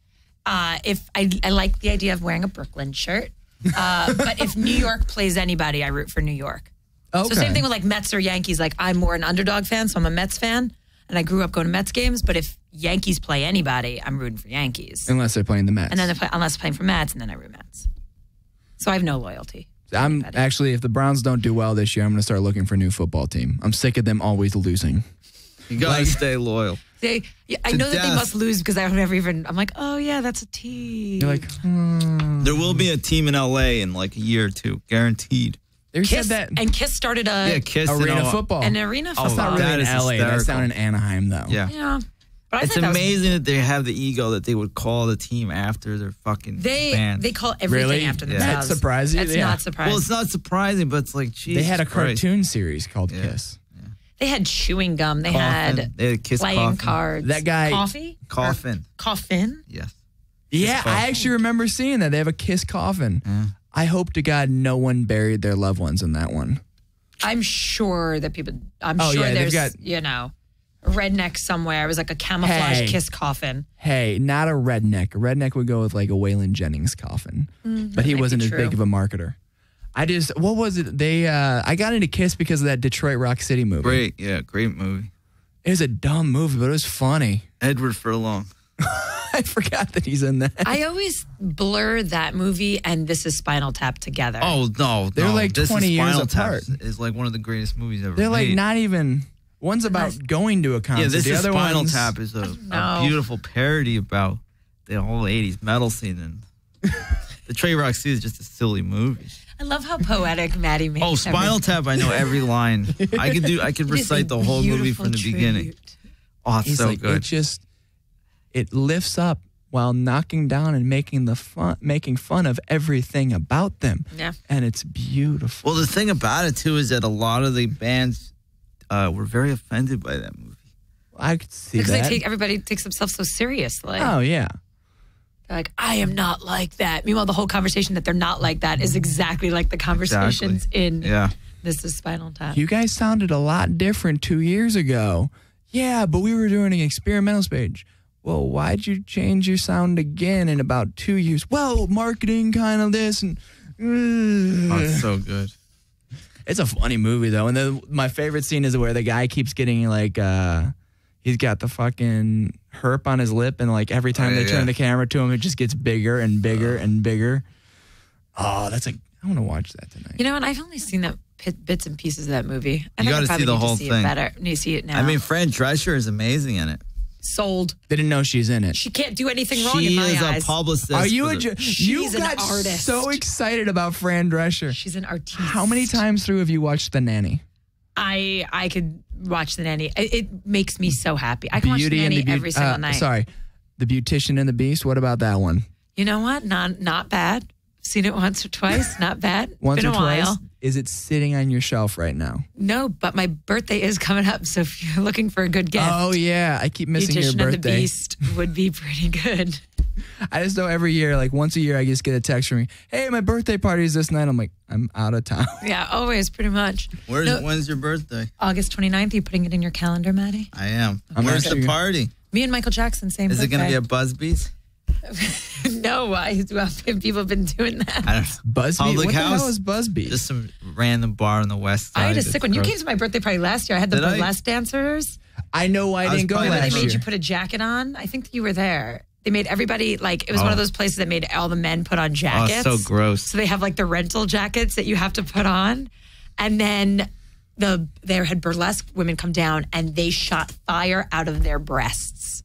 Speaker 5: If I like the idea of wearing a Brooklyn shirt, but if New York plays anybody, I root for New York.
Speaker 3: Okay.
Speaker 5: So same thing with like Mets or Yankees. Like I'm more an underdog fan, so I'm a Mets fan, and I grew up going to Mets games. But if Yankees play anybody, I'm rooting for Yankees.
Speaker 3: Unless they're playing the Mets.
Speaker 5: And then unless playing for Mets, and then I root Mets. So I have no loyalty.
Speaker 3: I'm actually, if the Browns don't do well this year, I'm going to start looking for a new football team. I'm sick of them always losing.
Speaker 4: You gotta stay loyal.
Speaker 5: I
Speaker 4: To
Speaker 5: know that they
Speaker 4: death.
Speaker 5: must lose because I don't ever even. I'm like, oh yeah, that's a team.
Speaker 3: You're like,
Speaker 4: There will be a team in LA in like a year or two, guaranteed.
Speaker 3: they said
Speaker 5: Kiss
Speaker 3: that
Speaker 5: and Kiss started
Speaker 4: Yeah, Kiss and
Speaker 3: arena
Speaker 4: all-
Speaker 3: football.
Speaker 5: an arena
Speaker 3: That's
Speaker 5: football.
Speaker 3: not really
Speaker 4: That
Speaker 3: in
Speaker 4: is
Speaker 3: LA. That's down
Speaker 4: hysterical.
Speaker 3: in Anaheim, though.
Speaker 4: Yeah.
Speaker 5: Yeah, but I
Speaker 4: It's
Speaker 5: thought that was-
Speaker 4: amazing that they have the ego that they would call the team after their fucking band.
Speaker 5: They call everything
Speaker 3: Really?
Speaker 5: after
Speaker 3: Yeah.
Speaker 5: themselves.
Speaker 3: That surprised you?
Speaker 5: That's
Speaker 3: Yeah.
Speaker 5: not surprising.
Speaker 4: Well, it's not surprising, but it's like, Jesus
Speaker 3: They had a
Speaker 4: Christ.
Speaker 3: cartoon series called
Speaker 4: Yeah.
Speaker 3: Kiss.
Speaker 5: They had chewing gum. They
Speaker 4: Coffin.
Speaker 5: had
Speaker 4: They had Kiss
Speaker 5: playing
Speaker 4: Coffin.
Speaker 5: cards.
Speaker 3: That guy-
Speaker 5: Coffee?
Speaker 4: Coffin.
Speaker 5: Coffin?
Speaker 4: Yes.
Speaker 3: Yeah,
Speaker 4: Coffin.
Speaker 3: I actually remember seeing that. They have a Kiss coffin. I hope to God no one buried their loved ones in that one.
Speaker 5: I'm sure that people. I'm
Speaker 3: Oh,
Speaker 5: sure
Speaker 3: yeah, they've
Speaker 5: there's.
Speaker 3: got-
Speaker 5: you know. redneck somewhere. It was like a camouflage kiss coffin.
Speaker 3: Hey, not a redneck. A redneck would go with like a Waylon Jennings coffin, but he wasn't as big of a marketer. What was it? I got into Kiss because of that Detroit Rock City movie.
Speaker 4: Great movie.
Speaker 3: It was a dumb movie, but it was funny.
Speaker 4: Edward Furlong.
Speaker 3: I forgot that he's in that.
Speaker 5: I always blur that movie and This Is Spinal Tap together.
Speaker 4: Oh, no.
Speaker 3: They're like
Speaker 4: This
Speaker 3: 20
Speaker 4: is
Speaker 3: years
Speaker 4: Spinal
Speaker 3: apart.
Speaker 4: Tap is like one of the greatest movies ever
Speaker 3: They're like
Speaker 4: made.
Speaker 3: not even. One's about going to a concert.
Speaker 4: Yeah, This
Speaker 3: the
Speaker 4: is
Speaker 3: other
Speaker 4: Spinal
Speaker 3: one's,
Speaker 4: Tap is a beautiful parody about the whole 80s metal scene. And the Trey Rock City is just a silly movie.
Speaker 5: I love how poetic Maddie makes.
Speaker 4: Oh, Spinal Tap! I know every line. I could recite the whole movie from the beginning. Oh, it's so good.
Speaker 3: It lifts up while knocking down and making fun of everything about them.
Speaker 5: Yeah,
Speaker 3: and it's beautiful.
Speaker 4: Well, the thing about it too is that a lot of the bands were very offended by that movie.
Speaker 3: I could see
Speaker 5: because
Speaker 3: that.
Speaker 5: Everybody takes themselves so seriously.
Speaker 3: Oh yeah.
Speaker 5: They're like, I am not like that. Meanwhile, the whole conversation that they're not like that is exactly like the conversations in This Is Spinal Tap.
Speaker 3: You guys sounded a lot different 2 years ago. Yeah, but we were doing an experimental stage. Well, why'd you change your sound again in about 2 years? Well, marketing kind of this and...
Speaker 4: Oh, it's so good.
Speaker 3: It's a funny movie, though. And then my favorite scene is where the guy keeps getting, like, he's got the fucking herp on his lip, and, like, every time they turn the camera to him, it just gets bigger and bigger and bigger. Oh, I want to watch that tonight.
Speaker 5: You know, and I've only seen that bits and pieces of that movie.
Speaker 4: You got to see the whole thing.
Speaker 5: Need to see it now.
Speaker 4: I mean, Fran Drescher is amazing in it.
Speaker 5: Sold.
Speaker 3: Didn't know she's in it.
Speaker 5: She can't do anything wrong in my eyes.
Speaker 4: She is a publicist.
Speaker 3: Are you
Speaker 5: She's
Speaker 3: you got
Speaker 5: an artist.
Speaker 3: so excited about Fran Drescher.
Speaker 5: She's an artiste.
Speaker 3: How many times through have you watched The Nanny?
Speaker 5: I could watch The Nanny. It makes me so happy. I can watch The Nanny every single night.
Speaker 3: Sorry, The Beautician and the Beast. What about that one?
Speaker 5: You know what? Not bad. Seen it once or twice. Not bad.
Speaker 3: Once
Speaker 5: Been
Speaker 3: or
Speaker 5: a while.
Speaker 3: twice? Is it sitting on your shelf right now?
Speaker 5: No, but my birthday is coming up, so if you're looking for a good gift,
Speaker 3: oh yeah, I keep missing your
Speaker 5: Beautician
Speaker 3: birthday.
Speaker 5: and the Beast would be pretty good.
Speaker 3: I just know every year, like once a year, I just get a text from me. Hey, my birthday party is this night. I'm like, I'm out of town.
Speaker 5: Yeah, always, pretty much.
Speaker 4: When's your birthday?
Speaker 5: August 29th. You putting it in your calendar, Maddie?
Speaker 4: I am.
Speaker 3: I'm
Speaker 4: Where's
Speaker 3: actually-
Speaker 4: the party?
Speaker 5: Me and Michael Jackson, same
Speaker 4: Is
Speaker 5: birthday.
Speaker 4: it going to be at Busby's?
Speaker 5: No, people have been doing that.
Speaker 4: I don't know.
Speaker 3: Busby?
Speaker 4: Public
Speaker 3: What the
Speaker 4: House?
Speaker 3: hell is Busby?
Speaker 4: Just some random bar on the west side.
Speaker 5: I had a
Speaker 4: It's
Speaker 5: sick one. You
Speaker 4: gross.
Speaker 5: came to my birthday party last year. I had the
Speaker 4: Did I?
Speaker 5: burlesque dancers.
Speaker 3: I know why I
Speaker 4: was
Speaker 3: didn't go
Speaker 4: probably
Speaker 5: They
Speaker 3: last
Speaker 5: made
Speaker 3: year.
Speaker 5: you put a jacket on. I think you were there. They made everybody, like, it was one of those places that made all the men put on jackets.
Speaker 4: Oh, so gross.
Speaker 5: So they have, like, the rental jackets that you have to put on. And then there had burlesque women come down and they shot fire out of their breasts.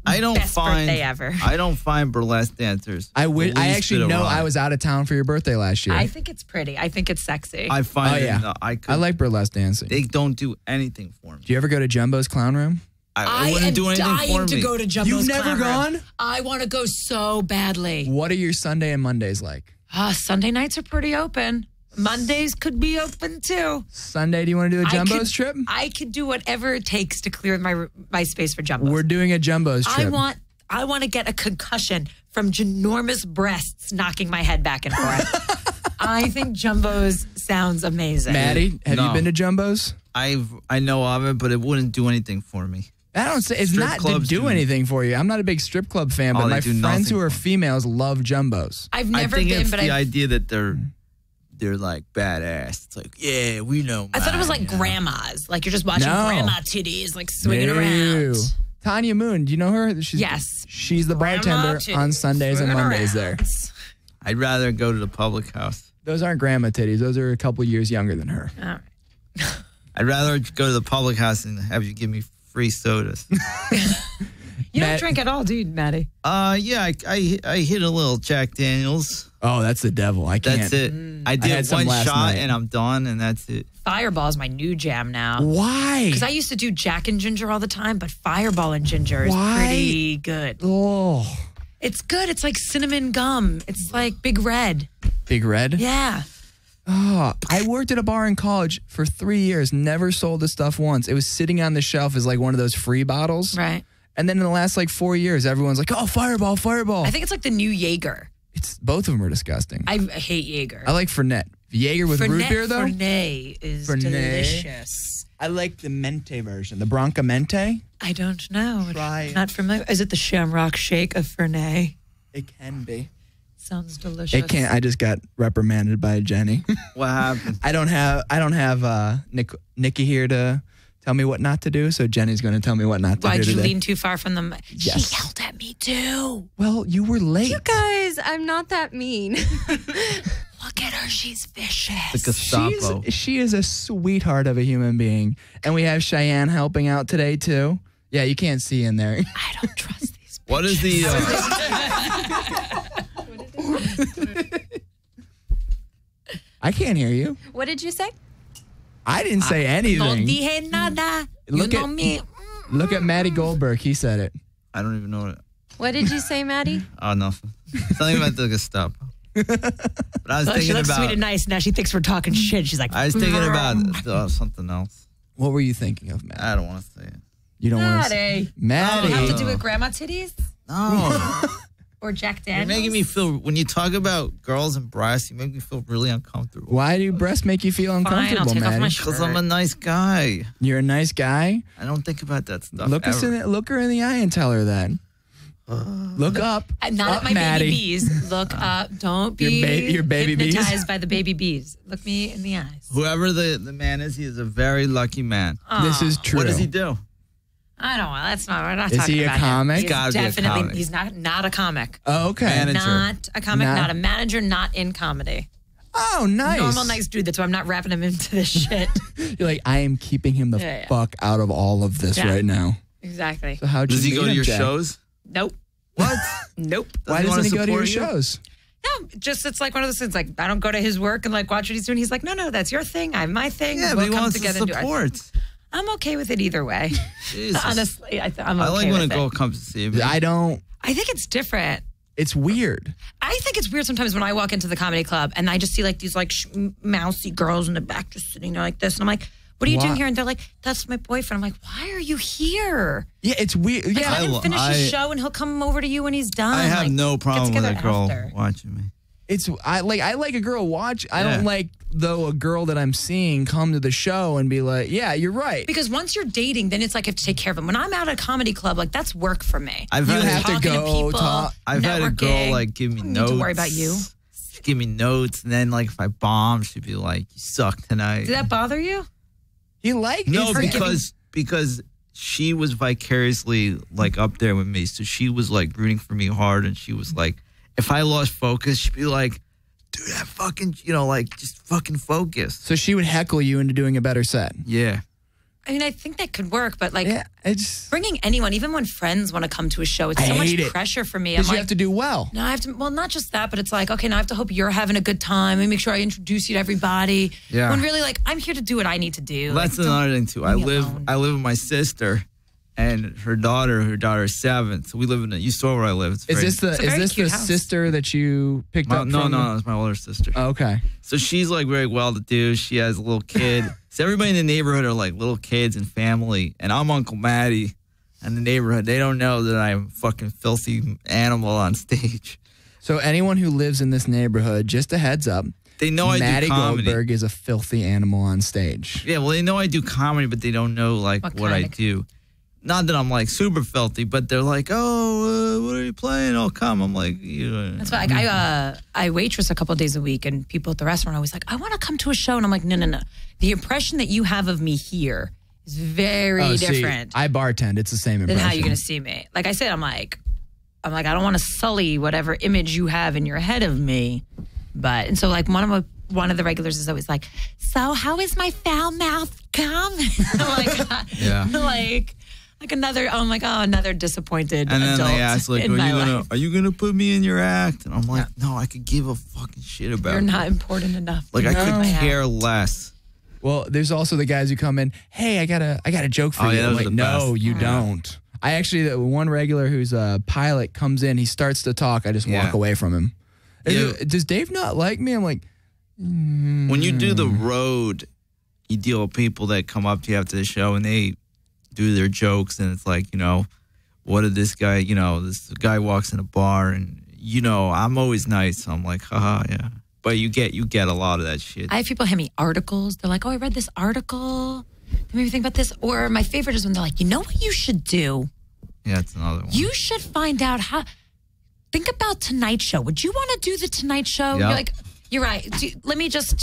Speaker 5: Best birthday ever.
Speaker 4: I don't find burlesque dancers.
Speaker 3: I
Speaker 4: the least
Speaker 3: actually
Speaker 4: bit
Speaker 3: know
Speaker 4: erotic.
Speaker 3: I was out of town for your birthday last year.
Speaker 5: I think it's pretty. I think it's sexy.
Speaker 4: I find
Speaker 3: Oh, yeah. I like burlesque dancing.
Speaker 4: They don't do anything for me.
Speaker 3: Do you ever go to Jumbo's Clown Room?
Speaker 4: I wouldn't do anything for
Speaker 5: dying
Speaker 4: me.
Speaker 5: to go to Jumbo's
Speaker 3: You've never
Speaker 5: Clown Room.
Speaker 3: gone?
Speaker 5: I want to go so badly.
Speaker 3: What are your Sunday and Mondays like?
Speaker 5: Sunday nights are pretty open. Mondays could be open too.
Speaker 3: Sunday, do you want to do a Jumbo's trip?
Speaker 5: I could do whatever it takes to clear my space for Jumbo's.
Speaker 3: We're doing a Jumbo's trip.
Speaker 5: I want to get a concussion from ginormous breasts knocking my head back and forth. I think Jumbo's sounds amazing.
Speaker 3: Maddie, have you
Speaker 4: No.
Speaker 3: been to Jumbo's?
Speaker 4: I know of it, but it wouldn't do anything for me.
Speaker 3: I don't say it's
Speaker 4: Strip
Speaker 3: not to
Speaker 4: clubs
Speaker 3: do
Speaker 4: do-
Speaker 3: anything for you. I'm not a big strip club fan, but
Speaker 4: Oh, they
Speaker 3: my
Speaker 4: do
Speaker 3: friends
Speaker 4: nothing
Speaker 3: who are
Speaker 4: for me.
Speaker 3: females love Jumbo's.
Speaker 5: I've never
Speaker 4: I think
Speaker 5: been,
Speaker 4: it's
Speaker 5: but
Speaker 4: the idea that they're like badass. It's like, yeah, we know.
Speaker 5: I thought it was like
Speaker 4: mine.
Speaker 5: grandmas. Like you're just watching
Speaker 3: No.
Speaker 5: grandma titties like swinging
Speaker 3: No.
Speaker 5: around.
Speaker 3: Tanya Moon, do you know her?
Speaker 5: Yes.
Speaker 3: She's the
Speaker 5: Grandma
Speaker 3: bartender
Speaker 5: titties
Speaker 3: on Sundays and
Speaker 5: swinging
Speaker 3: Mondays
Speaker 5: around.
Speaker 3: there.
Speaker 4: I'd rather go to the public house.
Speaker 3: Those aren't grandma titties. Those are a couple years younger than her.
Speaker 5: All right.
Speaker 4: I'd rather go to the public house and have you give me free sodas.
Speaker 5: You don't
Speaker 3: Matt-
Speaker 5: drink at all, dude, Maddie.
Speaker 4: Yeah, I hit a little Jack Daniels.
Speaker 3: Oh, that's the devil. I can't.
Speaker 4: That's it. I
Speaker 3: had
Speaker 4: did
Speaker 3: some
Speaker 4: one
Speaker 3: last
Speaker 4: shot
Speaker 3: night.
Speaker 4: and I'm done, and that's it.
Speaker 5: Fireball is my new jam now.
Speaker 3: Why?
Speaker 5: Because I used to do Jack and Ginger all the time, but Fireball and Ginger is
Speaker 3: Why?
Speaker 5: pretty good.
Speaker 3: Oh,
Speaker 5: It's good. It's like cinnamon gum. It's like Big Red.
Speaker 3: Big Red?
Speaker 5: Yeah.
Speaker 3: Oh, I worked at a bar in college for 3 years, never sold the stuff once. It was sitting on the shelf as like one of those free bottles.
Speaker 5: Right.
Speaker 3: And then in the last like 4 years, everyone's like, oh, Fireball.
Speaker 5: I think it's like the new Jaeger.
Speaker 3: Both of them are disgusting.
Speaker 5: I hate Jaeger.
Speaker 3: I like Fernet. Jaeger with root beer, though?
Speaker 5: Fernet is delicious.
Speaker 3: I like the Mente version, the Bronca Mente.
Speaker 5: I don't know.
Speaker 3: Try it.
Speaker 5: Not familiar. Is it the Shamrock Shake of Fernet?
Speaker 3: It can be.
Speaker 5: Sounds delicious.
Speaker 3: It can't. I just got reprimanded by Jenny.
Speaker 4: What happened?
Speaker 3: I don't have Nikki here to tell me what not to do, so Jenny's going to tell me what not to
Speaker 5: Why'd
Speaker 3: do
Speaker 5: you
Speaker 3: today.
Speaker 5: lean too far from them?
Speaker 3: Yes.
Speaker 5: She yelled at me too.
Speaker 3: Well, you were late.
Speaker 6: You guys, I'm not that mean.
Speaker 5: Look at her. She's vicious.
Speaker 4: The Gestapo.
Speaker 3: She is a sweetheart of a human being. And we have Cheyenne helping out today, too. Yeah, you can't see in there.
Speaker 5: I don't trust these bitches.
Speaker 4: What is the...
Speaker 3: I can't hear you.
Speaker 6: What did you say?
Speaker 3: I didn't say anything.
Speaker 5: No dije nada.
Speaker 3: Look
Speaker 5: you know
Speaker 3: at-
Speaker 5: me.
Speaker 3: Look at Maddie Goldberg. He said it.
Speaker 4: I don't even know what...
Speaker 6: What did you say, Maddie?
Speaker 4: Oh, nothing. Something about the Gestapo. But I was
Speaker 5: Look, she
Speaker 4: thinking
Speaker 5: looks
Speaker 4: about...
Speaker 5: sweet and nice. Now she thinks we're talking shit. She's like,
Speaker 4: I was thinking about something else.
Speaker 3: What were you thinking of, Maddie?
Speaker 4: I don't want to say it.
Speaker 3: You don't want to
Speaker 5: Maddie.
Speaker 3: say Maddie.
Speaker 5: Have to do with grandma titties
Speaker 4: No.
Speaker 5: or Jack
Speaker 4: You're
Speaker 5: Daniels?
Speaker 4: making me feel... When you talk about girls and breasts, you make me feel really uncomfortable.
Speaker 3: Why do breasts make you feel
Speaker 5: Fine, I'll
Speaker 3: uncomfortable,
Speaker 5: take off my
Speaker 3: Maddie?
Speaker 5: shirt.
Speaker 4: Because I'm a nice guy.
Speaker 3: You're a nice guy.
Speaker 4: I don't think about that stuff
Speaker 3: Look her in the eye and tell her that. Look up.
Speaker 5: Not
Speaker 3: up,
Speaker 5: at my
Speaker 3: Maddie.
Speaker 5: baby bees. Look up. Don't be
Speaker 3: Your baby bees?
Speaker 5: hypnotized by the baby bees. Look me in the eyes.
Speaker 4: Whoever the man is, he is a very lucky man.
Speaker 3: This is true.
Speaker 4: What does he do?
Speaker 5: I don't know. That's not. We're not
Speaker 3: Is
Speaker 5: talking
Speaker 3: he a
Speaker 5: about
Speaker 3: comic?
Speaker 5: Him. He's
Speaker 4: Gotta be a
Speaker 5: definitely.
Speaker 4: comic.
Speaker 5: He's not a comic.
Speaker 3: Oh, okay.
Speaker 4: Manager.
Speaker 5: Not a comic.
Speaker 3: Not-
Speaker 5: Not a manager. Not in comedy.
Speaker 3: Oh, nice.
Speaker 5: Normal, nice dude. That's why I'm not wrapping him into this shit.
Speaker 3: You're like, I am keeping him the
Speaker 5: Yeah.
Speaker 3: fuck out of all of this
Speaker 5: Yeah.
Speaker 3: right now.
Speaker 5: Exactly.
Speaker 3: So how'd you
Speaker 4: Does he
Speaker 3: meet
Speaker 4: go to
Speaker 3: him,
Speaker 4: your
Speaker 3: Jack?
Speaker 4: shows?
Speaker 5: Nope.
Speaker 4: What?
Speaker 5: Nope.
Speaker 3: Why
Speaker 4: he wanna
Speaker 3: doesn't he go to your
Speaker 4: support you?
Speaker 3: shows?
Speaker 5: No, just it's like one of those things. Like I don't go to his work and like watch what he's doing. He's like, no, that's your thing. I have my thing.
Speaker 4: Yeah,
Speaker 5: we'll
Speaker 4: but he
Speaker 5: come
Speaker 4: wants to
Speaker 5: together and do our
Speaker 4: support.
Speaker 5: thing. I'm okay with it either way.
Speaker 4: Jesus.
Speaker 5: Honestly, I'm okay
Speaker 4: I like when a
Speaker 5: with
Speaker 4: girl
Speaker 5: it.
Speaker 4: comes to see me.
Speaker 3: I don't.
Speaker 5: I think it's different.
Speaker 3: It's weird.
Speaker 5: I think it's weird sometimes when I walk into the comedy club and I just see like these like mousy girls in the back just sitting there like this, and I'm like, "What are you
Speaker 3: Why?
Speaker 5: doing here?" And they're like, "That's my boyfriend." I'm like, "Why are you here?"
Speaker 3: Yeah, it's weird.
Speaker 5: Like,
Speaker 3: Yeah,
Speaker 5: let him finish his
Speaker 4: I-
Speaker 5: show and he'll come over to you when he's done.
Speaker 4: I have
Speaker 5: Like,
Speaker 4: no
Speaker 5: get
Speaker 4: problem with a
Speaker 5: together
Speaker 4: girl
Speaker 5: after.
Speaker 4: watching me.
Speaker 3: I like a girl watch. I don't
Speaker 4: Yeah.
Speaker 3: like though a girl that I'm seeing come to the show and be like, yeah, you're right.
Speaker 5: Because once you're dating, then it's like I have to take care of him. When I'm at a comedy club, like that's work for me.
Speaker 4: I've
Speaker 3: You
Speaker 4: had
Speaker 3: have to
Speaker 5: Talking
Speaker 3: go
Speaker 5: people,
Speaker 3: talk.
Speaker 4: I've had a girl
Speaker 5: networking.
Speaker 4: like give me
Speaker 5: I don't
Speaker 4: notes.
Speaker 5: Need to worry about you.
Speaker 4: She'd give me notes, and then like if I bomb, she'd be like, "You suck tonight."
Speaker 5: Did that bother you?
Speaker 3: He like
Speaker 4: No,
Speaker 3: it's-
Speaker 4: because she was vicariously like up there with me, so she was like rooting for me hard, and she was like, if I lost focus, she'd be like, "Dude, that fucking, like just fucking focus."
Speaker 3: so she would heckle you into doing a better set.
Speaker 4: Yeah,
Speaker 5: I mean, I think that could work, but like
Speaker 3: Yeah, it's
Speaker 5: bringing anyone, even when friends want to come to a show, it's
Speaker 3: I
Speaker 5: so much
Speaker 3: hate it.
Speaker 5: pressure for me. I'm
Speaker 3: because you
Speaker 5: like,
Speaker 3: have to do well.
Speaker 5: no, I have to. Well, not just that, but it's like, okay, now I have to hope you're having a good time. Let me make sure I introduce you to everybody.
Speaker 4: Yeah.
Speaker 5: When really, like, I'm here to do what I need to do.
Speaker 4: well,
Speaker 5: Like,
Speaker 4: that's another thing too. I
Speaker 5: leave me
Speaker 4: live
Speaker 5: alone.
Speaker 4: with my sister and her daughter. Her daughter's 7, so we live in. You saw where I live. It's
Speaker 3: Is
Speaker 4: very-
Speaker 3: this the
Speaker 5: It's a very
Speaker 3: the
Speaker 5: cute house.
Speaker 3: sister that you picked
Speaker 4: My,
Speaker 3: up?
Speaker 4: no,
Speaker 3: from
Speaker 4: no, it's my older sister.
Speaker 3: Oh, okay.
Speaker 4: So she's like very well to do. She has a little kid. So everybody in the neighborhood are like little kids and family. And I'm Uncle Matty in the neighborhood. They don't know that I'm a fucking filthy animal on stage.
Speaker 3: So anyone who lives in this neighborhood, just a heads up,
Speaker 4: They know I
Speaker 3: Maddie
Speaker 4: do comedy.
Speaker 3: Goldberg is a filthy animal on stage.
Speaker 4: Yeah, well, they know I do comedy, but they don't know like
Speaker 5: What
Speaker 4: what I
Speaker 5: kind of-
Speaker 4: do. Not that I'm like super filthy, but they're like, "Oh, what are you playing? Oh, come." I'm like,
Speaker 5: That's why I waitress a couple of days a week, and people at the restaurant are always like, I want to come to a show. And I'm like, no. The impression that you have of me here is very
Speaker 3: Oh, see,
Speaker 5: different
Speaker 3: I bartend. It's the same
Speaker 5: than
Speaker 3: impression.
Speaker 5: how you're going to see me. Like I said, I'm like, I don't want to sully whatever image you have in your head of me. But, and so like one of the regulars is always like, so how is my foul mouth coming? I'm like,
Speaker 4: Yeah.
Speaker 5: like another, oh my God, another disappointed
Speaker 4: And then
Speaker 5: adult
Speaker 4: they ask like,
Speaker 5: in my life.
Speaker 4: "Are you gonna put me in your act?" And I'm like, "No, I could give a fucking shit about
Speaker 5: You're
Speaker 4: it.
Speaker 5: not important enough.
Speaker 4: Like I
Speaker 5: to
Speaker 4: could
Speaker 5: know my
Speaker 4: care
Speaker 5: act.
Speaker 4: less."
Speaker 3: Well, there's also the guys who come in. Hey, I got a joke for
Speaker 4: Oh,
Speaker 3: you.
Speaker 4: yeah,
Speaker 3: I'm
Speaker 4: those are
Speaker 3: like,
Speaker 4: the
Speaker 3: no,
Speaker 4: best.
Speaker 3: you don't. I actually, the one regular who's a pilot comes in. He starts to talk. I just walk
Speaker 4: Yeah.
Speaker 3: away from him.
Speaker 4: Yeah.
Speaker 3: Does Dave not like me? I'm like,
Speaker 4: When you do the road, you deal with people that come up to you after the show and they do their jokes, and it's like, what did this guy, this guy walks in a bar and, I'm always nice. So I'm like, haha, yeah. But you get a lot of that shit.
Speaker 5: I have people hand me articles. They're like, "Oh, I read this article. It made me think about this." Or my favorite is when they're like, "You know what you should do?
Speaker 4: Yeah, that's another one.
Speaker 5: You should find out how. Think about Tonight Show. Would you want to do the Tonight Show?"
Speaker 4: Yep.
Speaker 5: You're like, "You're right. Do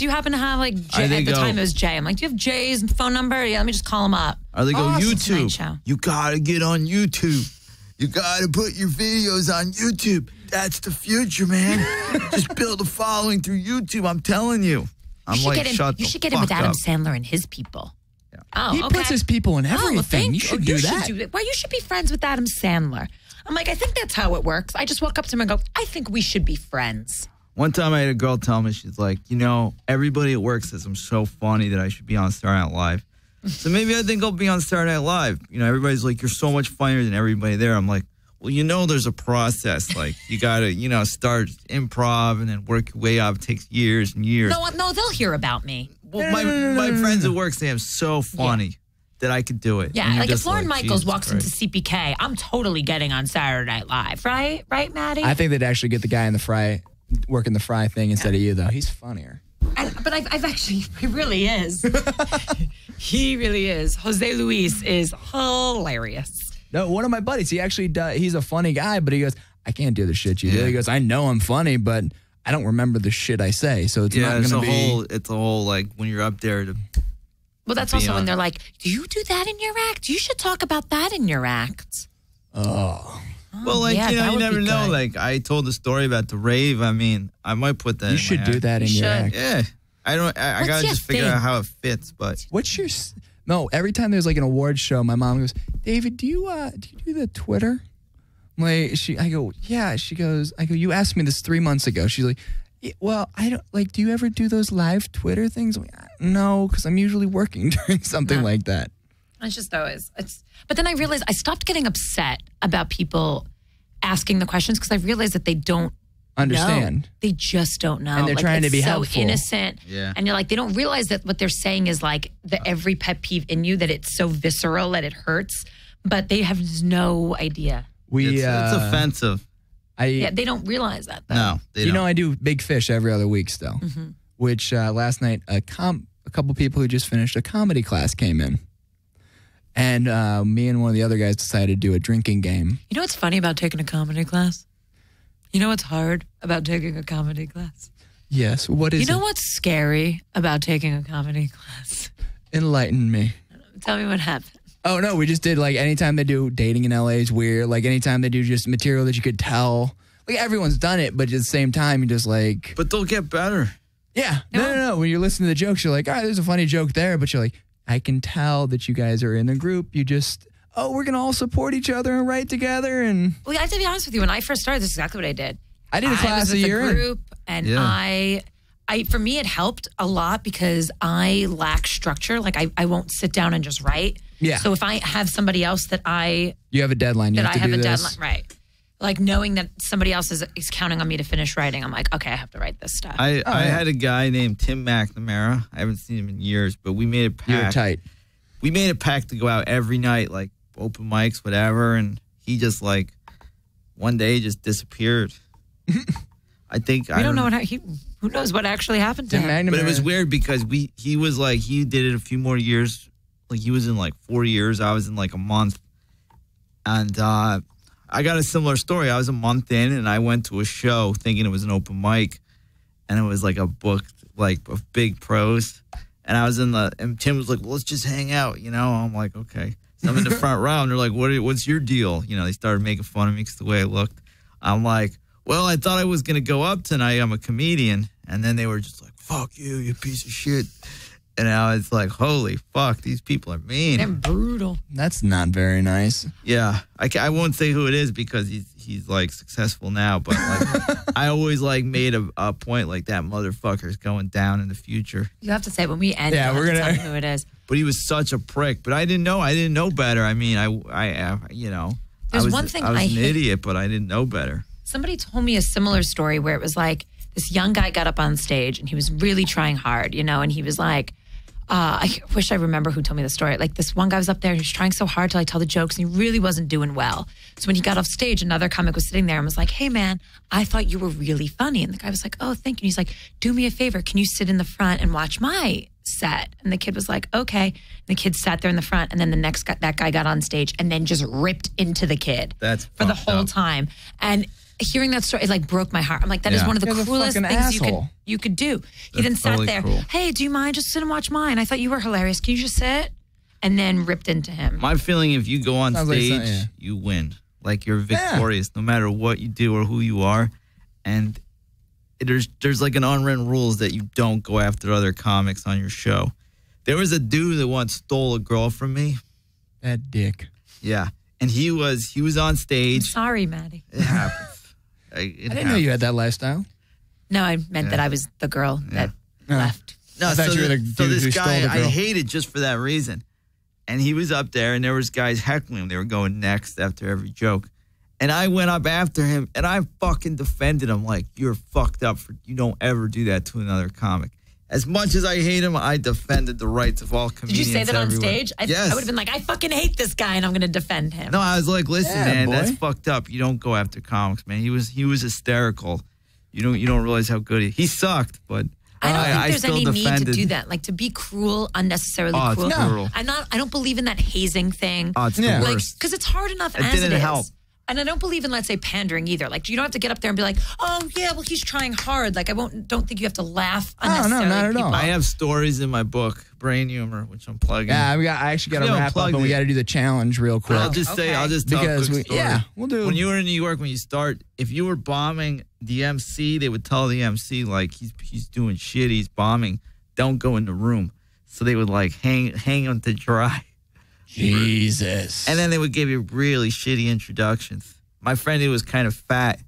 Speaker 5: you happen to have like Jay?" At the time it was Jay. I'm like, "Do you have Jay's phone number? Yeah, let me just call him up."
Speaker 4: Or they go,
Speaker 5: Awesome Tonight
Speaker 4: YouTube.
Speaker 5: Show.
Speaker 4: You gotta get on YouTube. You gotta put your videos on YouTube. That's the future, man. Just build a following through YouTube. I'm telling you. I'm like, shut the
Speaker 5: You should get in with
Speaker 4: fuck
Speaker 5: Adam
Speaker 4: up.
Speaker 5: Sandler and his people.
Speaker 4: Yeah.
Speaker 5: Oh,
Speaker 3: He puts his people in everything. You should do that.
Speaker 5: Well, you should be friends with Adam Sandler. I'm like, I think that's how it works. I just walk up to him and go, I think we should be friends.
Speaker 4: One time I had a girl tell me, she's like, everybody at work says I'm so funny that I should be on Saturday Night Live. So maybe I think I'll be on Saturday Night Live. Everybody's like, you're so much funnier than everybody there. I'm like, well, there's a process. Like, you got to, start improv and then work your way up. It takes years and years.
Speaker 5: No, they'll hear about me.
Speaker 4: Well, my friends at work say I'm so funny that I could do it.
Speaker 5: Yeah,
Speaker 4: And
Speaker 5: like
Speaker 4: you're
Speaker 5: if Lauren
Speaker 4: just
Speaker 5: Michaels
Speaker 4: Jesus
Speaker 5: walks
Speaker 4: Christ.
Speaker 5: into CPK, I'm totally getting on Saturday Night Live, right? Right, Maddie?
Speaker 3: I think they'd actually get the guy in the fry, working the fry thing instead of you, though. He's funnier.
Speaker 5: But I've actually, he really is. He really is. Jose Luis is hilarious.
Speaker 3: No, one of my buddies, he actually does. He's a funny guy, but he goes, I can't do the shit you do. He goes, I know I'm funny, but I don't remember the shit I say, so it's not going to be.
Speaker 4: It's a whole, like, when you're up there to.
Speaker 5: Well, that's also when they're like, do you do that in your act? You should talk about that in your act.
Speaker 3: Oh.
Speaker 4: Well, like,
Speaker 5: yeah, that
Speaker 4: you
Speaker 5: would
Speaker 4: never
Speaker 5: be
Speaker 4: know.
Speaker 5: good.
Speaker 4: Like, I told the story about the rave. I mean, I might put that
Speaker 3: You
Speaker 4: in
Speaker 3: should
Speaker 4: my
Speaker 3: do
Speaker 4: act.
Speaker 3: that in
Speaker 5: You
Speaker 3: your
Speaker 5: should.
Speaker 3: act.
Speaker 4: Yeah. I
Speaker 5: What's
Speaker 4: got to
Speaker 5: your
Speaker 4: just figure
Speaker 5: thing?
Speaker 4: out how it fits, but.
Speaker 3: What's your. No, every time there's like an awards show, my mom goes, David, do you do the Twitter? I go, yeah. She goes, I go, you asked me this 3 months ago. She's like, yeah, well, I don't, like, do you ever do those live Twitter things? I'm like, no, because I'm usually working during something like that.
Speaker 5: It's just always, but then I realized I stopped getting upset about people asking the questions because I realized that they don't
Speaker 3: Understand.
Speaker 5: know. They just don't know.
Speaker 3: And they're trying to
Speaker 5: it's
Speaker 3: be
Speaker 5: so
Speaker 3: helpful.
Speaker 5: innocent.
Speaker 4: Yeah.
Speaker 5: And you're like, they don't realize that what they're saying is like every pet peeve in you, that it's so visceral that it hurts, but they have no idea.
Speaker 3: It's
Speaker 4: offensive.
Speaker 5: Yeah, they don't realize that though.
Speaker 4: No, they don't.
Speaker 3: I do Big Fish every other week still, which last night a couple people who just finished a comedy class came in. And me and one of the other guys decided to do a drinking game.
Speaker 5: You know what's funny about taking a comedy class? You know what's hard about taking a comedy class?
Speaker 3: Yes. What is
Speaker 5: You know
Speaker 3: it?
Speaker 5: what's scary about taking a comedy class?
Speaker 3: Enlighten me.
Speaker 5: Tell me what happened.
Speaker 3: Oh, no. We just did like anytime they do dating in LA is weird. Like anytime they do just material that you could tell. Like everyone's done it, but at the same time, you're just like.
Speaker 4: But they'll get better.
Speaker 3: Yeah. No. When you're listening to the jokes, you're like, all right, there's a funny joke there. But you're like, I can tell that you guys are in a group. You just, we're going to all support each other and write together. And
Speaker 5: Well, I have to be honest with you. When I first started, this is exactly what I did.
Speaker 3: I did a class
Speaker 5: was
Speaker 3: a
Speaker 5: with
Speaker 3: year in.
Speaker 5: group, and
Speaker 4: Yeah.
Speaker 5: I for me, it helped a lot because I lack structure. Like I won't sit down and just write.
Speaker 3: Yeah.
Speaker 5: So if I have somebody else that
Speaker 3: You have a deadline. You
Speaker 5: that I
Speaker 3: have to
Speaker 5: have
Speaker 3: do
Speaker 5: a
Speaker 3: this.
Speaker 5: deadline, right? Like knowing that somebody else is counting on me to finish writing, I'm like, okay, I have to write this stuff.
Speaker 4: I had a guy named Tim McNamara. I haven't seen him in years, but we made a pact.
Speaker 3: You're tight.
Speaker 4: We made a pact to go out every night, like open mics, whatever. And he just like one day just disappeared. I think
Speaker 5: we don't know who knows what actually happened to him.
Speaker 4: But it was weird because he did it a few more years. Like he was in like 4 years. I was in like a month. And I got a similar story. I was a month in and I went to a show thinking it was an open mic. And it was like a book, like of big pros. And I was and Tim was like, well, let's just hang out, I'm like, okay. So I'm in the front row and they're like, what's your deal? They started making fun of me because the way I looked. I'm like, well, I thought I was going to go up tonight. I'm a comedian. And then they were just like, fuck you, you piece of shit. And I was like, holy fuck, these people are mean.
Speaker 5: They're brutal.
Speaker 3: That's not very nice.
Speaker 4: Yeah. I won't say who it is because he's like successful now. But like, I always like made a point like that motherfucker's going down in the future.
Speaker 5: You have to say it when we end.
Speaker 3: Yeah,
Speaker 5: you
Speaker 3: we're
Speaker 5: have to
Speaker 3: gonna-
Speaker 5: tell me who it is.
Speaker 4: But he was such a prick. But I didn't know better. I mean, I
Speaker 5: There's
Speaker 4: was,
Speaker 5: one thing
Speaker 4: I was
Speaker 5: I
Speaker 4: an
Speaker 5: hate-
Speaker 4: idiot, but I didn't know better.
Speaker 5: Somebody told me a similar story where it was like this young guy got up on stage and he was really trying hard, and he was like, I wish I remember who told me the story. Like this one guy was up there, he was trying so hard to like tell the jokes and he really wasn't doing well. So when he got off stage, another comic was sitting there and was like, hey man, I thought you were really funny. And the guy was like, oh, thank you. And he's like, do me a favor. Can you sit in the front and watch my set? And the kid was like, okay. And the kid sat there in the front and then that guy got on stage and then just ripped into the kid for the whole time. And hearing that story, it like broke my heart. I'm like, that is one of the cruelest things you could do. He then sat there, hey, do you mind? Just sit and watch mine. I thought you were hilarious. Can you just sit? And then ripped into him.
Speaker 4: My feeling, if you go on stage, you win. Like you're victorious no matter what you do or who you are. And there's like an unwritten rules that you don't go after other comics on your show. There was a dude that once stole a girl from me.
Speaker 3: That dick.
Speaker 4: Yeah. And he was on stage.
Speaker 5: I'm sorry, Maddie.
Speaker 4: It happens.
Speaker 3: I didn't know you had that lifestyle.
Speaker 5: No, I meant that I was the girl that left.
Speaker 4: No,
Speaker 3: I thought you were the dude
Speaker 4: this
Speaker 3: who
Speaker 4: guy,
Speaker 3: stole the girl.
Speaker 4: I hated just for that reason. And he was up there, and there was guys heckling him. They were going next after every joke. And I went up after him, and I fucking defended him like, you're fucked up. You don't ever do that to another comic. As much as I hate him, I defended the rights of all comedians.
Speaker 5: Did you say that on
Speaker 4: everywhere.
Speaker 5: stage?
Speaker 4: Yes.
Speaker 5: I would have been like, I fucking hate this guy, and I'm going to defend him.
Speaker 4: No, I was like, listen, man,
Speaker 3: boy.
Speaker 4: that's fucked up. You don't go after comics, man. He was hysterical. You don't realize how good he sucked, but
Speaker 5: I don't think there's
Speaker 4: still
Speaker 5: any
Speaker 4: defended.
Speaker 5: need to do that. Like to be cruel, unnecessarily
Speaker 4: Oh,
Speaker 5: cruel.
Speaker 4: it's brutal.
Speaker 5: I don't believe in that hazing thing.
Speaker 4: Oh, it's the
Speaker 3: Yeah.
Speaker 5: Like,
Speaker 4: worst.
Speaker 5: because it's hard enough
Speaker 4: It
Speaker 5: as
Speaker 4: didn't
Speaker 5: it is.
Speaker 4: help.
Speaker 5: And I don't believe in, let's say, pandering either. Like, you don't have to get up there and be like, oh, yeah, well, he's trying hard. Like, don't think you have to laugh
Speaker 3: no,
Speaker 5: unnecessarily.
Speaker 3: not at all.
Speaker 4: I have stories in my book, Brain Humor, which I'm plugging.
Speaker 3: Yeah, I actually got to
Speaker 4: We don't
Speaker 3: wrap up
Speaker 4: plug
Speaker 3: and we
Speaker 4: it.
Speaker 3: got to do the challenge real quick.
Speaker 4: I'll just tell
Speaker 3: Because
Speaker 4: a quick story.
Speaker 3: we'll do.
Speaker 4: When you were in New York, when you start, if you were bombing the MC, they would tell the MC like he's doing shit, he's bombing. Don't go in the room. So they would like hang him to dry,
Speaker 3: Jesus.
Speaker 4: and then they would give you really shitty introductions. My friend who was kind of fat,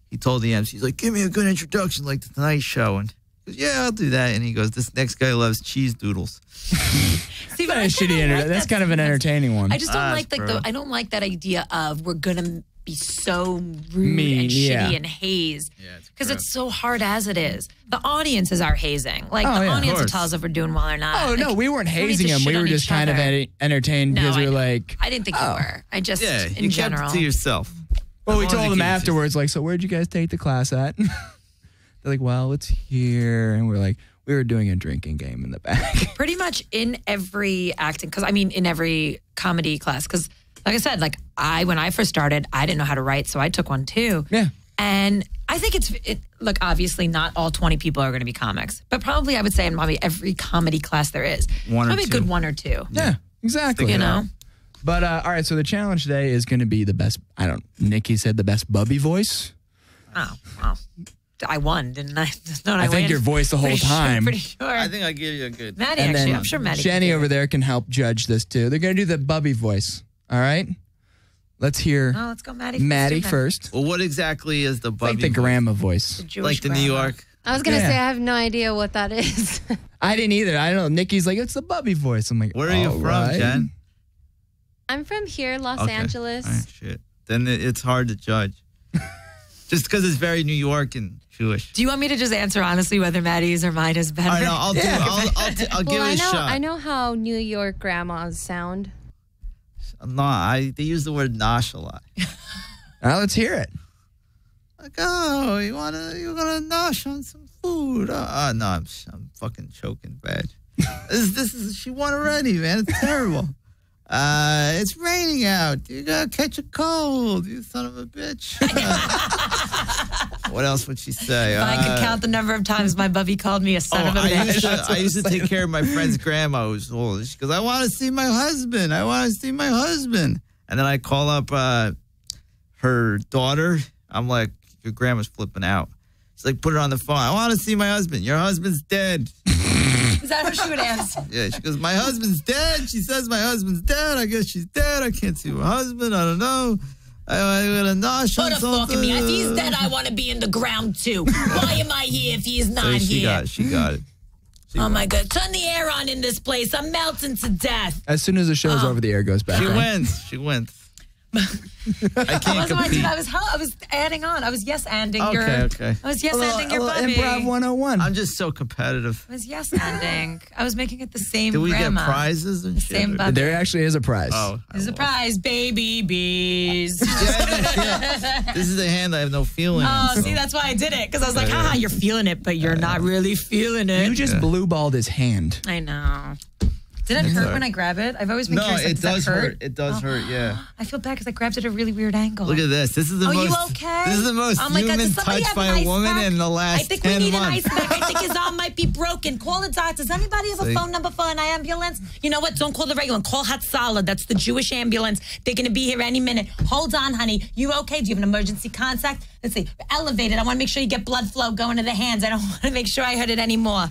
Speaker 4: he told the MC, he's like, give me a good introduction like the Tonight Show, and he goes, yeah, I'll do that. And he goes, this next guy loves cheese doodles.
Speaker 5: See, but
Speaker 3: That's kind of shitty. That's kind of an entertaining one.
Speaker 5: I just don't like
Speaker 4: bro.
Speaker 5: I don't like that idea of we're gonna be so rude
Speaker 3: Mean,
Speaker 5: and
Speaker 3: yeah.
Speaker 5: shitty and haze
Speaker 4: it's
Speaker 5: because
Speaker 4: gross.
Speaker 5: it's so hard as it is. The audience is our hazing. Like
Speaker 3: Oh,
Speaker 5: the
Speaker 3: yeah, of
Speaker 5: audience will
Speaker 4: course.
Speaker 5: tell us if we're doing well or not.
Speaker 3: Oh, no,
Speaker 5: Like,
Speaker 3: we weren't
Speaker 5: don't need
Speaker 3: hazing
Speaker 5: to
Speaker 3: him.
Speaker 5: shit
Speaker 3: We were
Speaker 5: on
Speaker 3: just
Speaker 5: each
Speaker 3: kind of
Speaker 5: other.
Speaker 3: entertained
Speaker 5: No,
Speaker 3: because we
Speaker 5: I
Speaker 3: were
Speaker 5: know.
Speaker 3: like,
Speaker 5: I didn't think you were. I just
Speaker 4: Yeah,
Speaker 5: in
Speaker 4: you
Speaker 5: general.
Speaker 4: kept it to yourself.
Speaker 3: well, we
Speaker 4: As long as
Speaker 3: told
Speaker 4: you
Speaker 3: them
Speaker 4: keep it to
Speaker 3: afterwards, like, so where'd you guys take the class at? They're like, well, it's here. And we're like, we were doing a drinking game in the back.
Speaker 5: Pretty much in every acting, because I mean, in every comedy class. Because, like I said, like when I first started, I didn't know how to write, so I took one too.
Speaker 3: Yeah.
Speaker 5: And I think look, obviously not all 20 people are going to be comics, but probably I would say in probably every comedy class there is.
Speaker 4: One or
Speaker 5: probably
Speaker 4: two.
Speaker 5: a good one or two.
Speaker 3: Yeah, exactly.
Speaker 5: You know?
Speaker 3: But all right, so the challenge today is going to be the best. Nikki said the best Bubby voice.
Speaker 5: Oh, well. I won, didn't I?
Speaker 3: I think your voice the whole time.
Speaker 5: Pretty sure.
Speaker 4: I think I give you a good.
Speaker 5: Maddie,
Speaker 3: And
Speaker 5: actually.
Speaker 3: then
Speaker 5: I'm sure Maddie.
Speaker 3: Jenny
Speaker 5: can do
Speaker 3: over
Speaker 5: it.
Speaker 3: there can help judge this too. They're going to do the Bubby voice. All right, let's hear
Speaker 5: Oh, let's go, Maddie.
Speaker 3: Maddie
Speaker 5: Let's do that.
Speaker 3: first.
Speaker 4: Well, what exactly is the Bubby
Speaker 3: Like the
Speaker 4: voice?
Speaker 3: grandma voice.
Speaker 5: The Jewish
Speaker 4: Like the New
Speaker 5: grandma.
Speaker 4: York?
Speaker 6: I was gonna
Speaker 3: Yeah.
Speaker 6: say I have no idea what that is.
Speaker 3: I didn't either. I don't know. Nikki's like, it's the Bubby voice. I'm like,
Speaker 4: Where are you
Speaker 3: all
Speaker 4: from,
Speaker 3: right.
Speaker 4: Jen?
Speaker 6: I'm from here, Los
Speaker 4: Okay.
Speaker 6: Angeles.
Speaker 4: All right, shit. Then it's hard to judge. Just because it's very New York and Jewish.
Speaker 5: Do you want me to just answer honestly whether Maddie's or mine is better?
Speaker 4: All right, no, I'll do. I'll give
Speaker 6: Well,
Speaker 4: it a shot.
Speaker 6: I know how New York grandmas sound.
Speaker 4: No, they use the word nosh a lot.
Speaker 3: Now let's hear it.
Speaker 4: Like, oh, you're gonna nosh on some food? No, I'm fucking choking bad. this is she won already, man. It's terrible. It's raining out. You gotta catch a cold, you son of a bitch. What else would she say?
Speaker 5: If I could count the number of times my bubby called me a son of a bitch.
Speaker 4: I used to take care of my friend's grandma who's old. She goes, I want to see my husband. I want to see my husband. And then I call up her daughter. I'm like, your grandma's flipping out. She's like, put her on the phone. I want to see my husband. Your husband's dead.
Speaker 5: Is that how she would answer?
Speaker 4: Yeah, she goes, my husband's dead. She says my husband's dead. I guess she's dead. I can't see my husband. I don't know. I'm gonna nosh on
Speaker 5: Put a fork in me. If he's dead, I want to be in the ground too. Why am I here if he's not here?
Speaker 4: She got it.
Speaker 5: Oh my God. Turn the air on in this place. I'm melting to death.
Speaker 3: As soon as the show's over, the air goes back.
Speaker 4: She
Speaker 3: right?
Speaker 4: wins. She wins. I
Speaker 5: I
Speaker 4: can't
Speaker 5: wasn't
Speaker 4: compete.
Speaker 5: I was adding on. I was yes-anding your.
Speaker 4: Okay.
Speaker 5: I was yes-anding your
Speaker 3: little
Speaker 5: puppy.
Speaker 3: Improv 101.
Speaker 4: I'm just so competitive.
Speaker 5: I was yes-anding. I was making it the same
Speaker 4: Do we
Speaker 5: grandma.
Speaker 4: get prizes and shit?
Speaker 5: Same
Speaker 4: or-
Speaker 5: button.
Speaker 3: There actually is a prize.
Speaker 4: Oh,
Speaker 5: There's a prize, baby bees.
Speaker 4: this is the hand I have no feeling.
Speaker 5: Oh,
Speaker 4: in, so.
Speaker 5: see, that's why I did it. Because I was like, haha, you're feeling it, but you're not really feeling it.
Speaker 3: You just blue balled his hand.
Speaker 5: I know. Did it hurt when I grab it? I've always been
Speaker 4: No,
Speaker 5: curious. Like,
Speaker 4: it does hurt. It does hurt. Yeah.
Speaker 5: I feel bad because I grabbed it at a really weird angle.
Speaker 4: Look at this. This is the
Speaker 5: Oh,
Speaker 4: most.
Speaker 5: you okay?
Speaker 4: This is the most
Speaker 5: Oh my God,
Speaker 4: human
Speaker 5: does somebody
Speaker 4: touch
Speaker 5: have
Speaker 4: by
Speaker 5: an
Speaker 4: a
Speaker 5: ice
Speaker 4: woman
Speaker 5: pack?
Speaker 4: in the last
Speaker 5: I think
Speaker 4: 10
Speaker 5: we need
Speaker 4: months.
Speaker 5: an ice pack. I think his arm might be broken. Call a doctor. Does anybody have a
Speaker 4: See?
Speaker 5: phone number for an ambulance? You know what? Don't call the regular one. Call Hot Solid. That's the Jewish ambulance. They're going to be here any minute. Hold on, honey. You okay? Do you have an emergency contact? Let's see. Elevated. I want to make sure you get blood flow going to the hands. I don't want to make sure I hurt it anymore.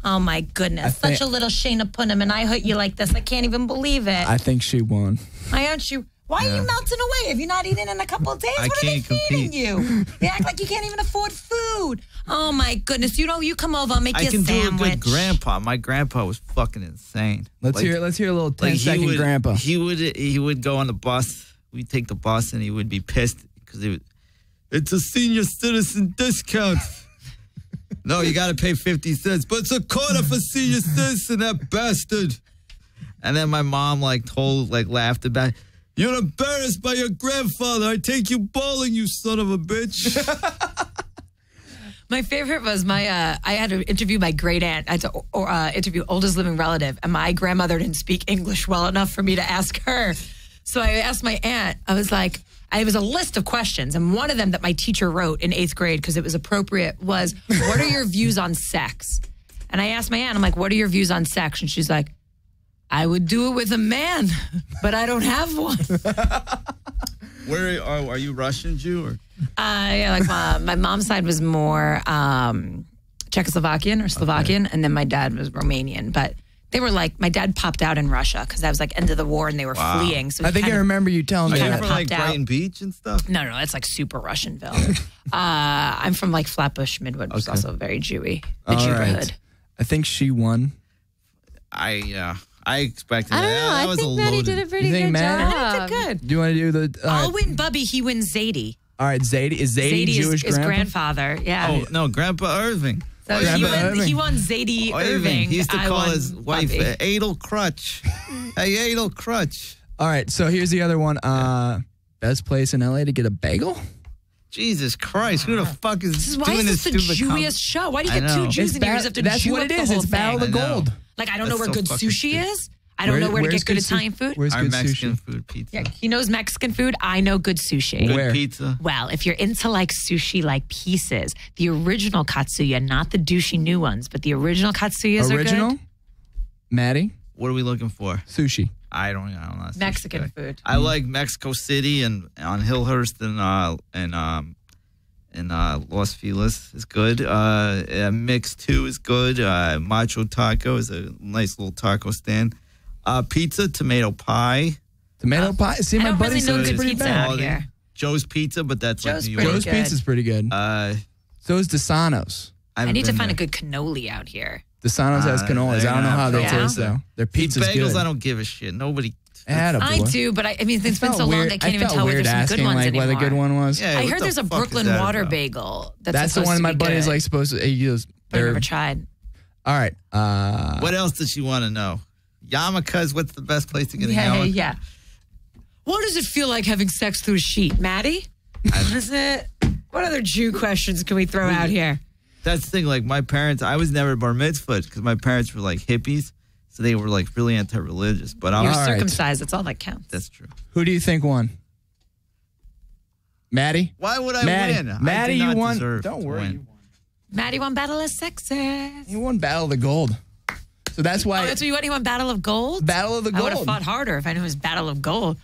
Speaker 5: Oh, my goodness.
Speaker 3: think-
Speaker 5: Such a little Shayna Punim, and I hurt you like this. I can't even believe it.
Speaker 3: I think she won.
Speaker 5: Why aren't you? Why are you melting away? Have you not eaten in a couple of days?
Speaker 4: I
Speaker 5: What are they
Speaker 4: can't
Speaker 5: feeding
Speaker 4: compete.
Speaker 5: you? They act like you can't even afford food. Oh my goodness! You come over, I'll make
Speaker 4: I
Speaker 5: you a
Speaker 4: can do a
Speaker 5: sandwich.
Speaker 4: good grandpa. My grandpa was fucking insane.
Speaker 3: Let's hear a little 10-second
Speaker 4: would,
Speaker 3: grandpa.
Speaker 4: He would go on the bus. We'd take the bus and he would be pissed because it's a senior citizen discount. No, you got to pay 50 cents, but it's a quarter for senior citizen, that bastard. And then my mom laughed about it. You're embarrassed by your grandfather. I take you bowling, you son of a bitch.
Speaker 5: My favorite was I had to interview my great aunt. I had to interview oldest living relative, and my grandmother didn't speak English well enough for me to ask her. So I asked my aunt. I was like, it was a list of questions, and one of them that my teacher wrote in 8th grade because it was appropriate was, "What are your views on sex?" And I asked my aunt, I'm like, "What are your views on sex?" And she's like, "I would do it with a man, but I don't have one."
Speaker 4: Where are you Russian Jew or?
Speaker 5: Yeah, like my mom's side was more Czechoslovakian or Slovakian, and then my dad was Romanian. But they were like, my dad popped out in Russia because that was like end of the war and they were fleeing. So
Speaker 3: I think I remember you telling
Speaker 4: Are
Speaker 3: me
Speaker 4: you
Speaker 5: kinda
Speaker 3: that.
Speaker 4: from like
Speaker 5: popped out.
Speaker 4: Brighton Beach and stuff?
Speaker 5: No, it's like super Russianville. I'm from like Flatbush, Midwood, which is also very Jewy. The
Speaker 3: All
Speaker 5: Jewhood.
Speaker 3: right. I think she won.
Speaker 4: I expected
Speaker 6: I don't
Speaker 4: that.
Speaker 6: know.
Speaker 4: That
Speaker 6: I
Speaker 4: was
Speaker 6: think
Speaker 4: a
Speaker 6: Maddie
Speaker 4: loaded.
Speaker 6: did a pretty
Speaker 3: You think
Speaker 6: good
Speaker 3: Maddie-
Speaker 5: I
Speaker 6: job.
Speaker 5: did good.
Speaker 3: Do you want to do the? All
Speaker 5: I'll
Speaker 3: right,
Speaker 5: win Bubby. He wins Zadie.
Speaker 3: all right, Zadie. Is Zadie
Speaker 5: Zadie
Speaker 3: Jewish
Speaker 5: is
Speaker 3: grandpa?
Speaker 5: grandfather. Yeah.
Speaker 4: Oh no, Grandpa Irving.
Speaker 5: So
Speaker 3: Grandpa Irving.
Speaker 5: he won Zadie Irving.
Speaker 4: He used to
Speaker 5: I
Speaker 4: call
Speaker 5: won
Speaker 4: his wife
Speaker 5: Bubby.
Speaker 4: Adel Crutch. Hey, Adel Crutch.
Speaker 3: All right, so here's the other one. Best place in LA to get a bagel?
Speaker 4: Jesus Christ, who the fuck is
Speaker 5: This is why
Speaker 4: doing
Speaker 5: is
Speaker 4: this
Speaker 5: this the
Speaker 4: stupid
Speaker 5: Jewiest show? Why do you
Speaker 4: I
Speaker 5: get two
Speaker 4: know.
Speaker 5: Jews in here? You
Speaker 3: Ba-
Speaker 5: have to
Speaker 3: that's
Speaker 5: Jew
Speaker 3: what
Speaker 5: up
Speaker 3: it
Speaker 5: the
Speaker 3: is.
Speaker 5: whole
Speaker 3: It's Battle of
Speaker 5: thing.
Speaker 3: the
Speaker 4: I know.
Speaker 3: Gold.
Speaker 5: Like, I don't know
Speaker 4: That's
Speaker 5: where
Speaker 4: so
Speaker 5: good
Speaker 4: fucking
Speaker 5: sushi
Speaker 4: stupid.
Speaker 5: is. I don't know where to
Speaker 3: where's
Speaker 5: get good
Speaker 3: su-
Speaker 5: Italian food.
Speaker 3: Where's
Speaker 4: Our
Speaker 3: good
Speaker 4: Mexican
Speaker 3: sushi?
Speaker 4: food pizza.
Speaker 5: Yeah, he knows Mexican food. I know good sushi.
Speaker 4: Good
Speaker 3: Where?
Speaker 4: pizza.
Speaker 5: Well, if you're into like sushi, like pieces, the original katsuya, not the douchey new ones, but the original katsuyas
Speaker 3: Original?
Speaker 5: are good.
Speaker 3: Maddie?
Speaker 4: What are we looking for?
Speaker 3: Sushi.
Speaker 4: I don't know.
Speaker 5: Mexican food.
Speaker 4: I like Mexico City and on Hillhurst and Los Feliz is good. Mix 2 is good. Macho Taco is a nice little taco stand. Pizza, tomato pie.
Speaker 3: Tomato pie? See,
Speaker 5: I
Speaker 3: my
Speaker 5: don't
Speaker 3: buddy
Speaker 5: really know
Speaker 3: said it's
Speaker 5: good
Speaker 3: pretty
Speaker 5: pizza
Speaker 3: bad.
Speaker 5: out here.
Speaker 4: Joe's Pizza, but that's
Speaker 5: Joe's
Speaker 4: like New
Speaker 5: pretty
Speaker 4: York.
Speaker 3: Joe's
Speaker 5: good.
Speaker 3: Pizza's pretty good. So is Desano's.
Speaker 5: I need to find a good cannoli out here.
Speaker 3: Desano's has cannolis. I don't know how they
Speaker 5: Yeah.
Speaker 3: taste, though. Their pizza's
Speaker 4: bagels,
Speaker 3: good.
Speaker 4: I don't give a shit. Nobody.
Speaker 3: Attaboy.
Speaker 5: I do, but I mean, it's been
Speaker 3: Felt
Speaker 5: so long,
Speaker 3: weird-
Speaker 5: I can't even
Speaker 3: felt
Speaker 5: tell whether
Speaker 3: weird
Speaker 5: there's some
Speaker 3: asking,
Speaker 5: good ones
Speaker 3: like,
Speaker 5: anymore.
Speaker 3: where the good one was.
Speaker 4: Yeah,
Speaker 5: I
Speaker 4: what
Speaker 5: heard
Speaker 4: the
Speaker 5: there's a
Speaker 4: fuck is
Speaker 5: Brooklyn
Speaker 4: that
Speaker 5: water
Speaker 4: about?
Speaker 5: bagel.
Speaker 3: That's the
Speaker 5: supposed
Speaker 3: one
Speaker 5: to
Speaker 3: my
Speaker 5: be
Speaker 3: buddy's
Speaker 5: good.
Speaker 3: like supposed to. He goes,
Speaker 5: But I've
Speaker 3: they're-
Speaker 5: never tried.
Speaker 3: all right.
Speaker 4: What else does she want to know? Yarmulkes, what's the best place to get a yarmulke?
Speaker 5: Yeah. What does it feel like having sex through a sheet, Maddie? What is it? What other Jew questions can we throw out here?
Speaker 4: That's the thing. Like my parents, I was never bar mitzvahed because my parents were like hippies, so they were like really anti-religious. But
Speaker 5: You're
Speaker 4: I'm
Speaker 3: All right.
Speaker 5: circumcised. That's all that counts.
Speaker 4: that's true.
Speaker 3: Who do you think won? Maddie?
Speaker 4: Why would I
Speaker 3: Maddie,
Speaker 4: win?
Speaker 3: Maddie,
Speaker 4: I do not
Speaker 3: you won.
Speaker 4: deserve
Speaker 3: Don't
Speaker 4: to
Speaker 3: worry.
Speaker 4: win.
Speaker 3: You won.
Speaker 5: Maddie won Battle of Sexes.
Speaker 3: You won Battle of the Gold. So that's why.
Speaker 5: Oh, that's what you won? You won Battle of Gold?
Speaker 3: Battle of the
Speaker 5: I would have
Speaker 3: Gold.
Speaker 5: fought harder if I knew it was Battle of Gold.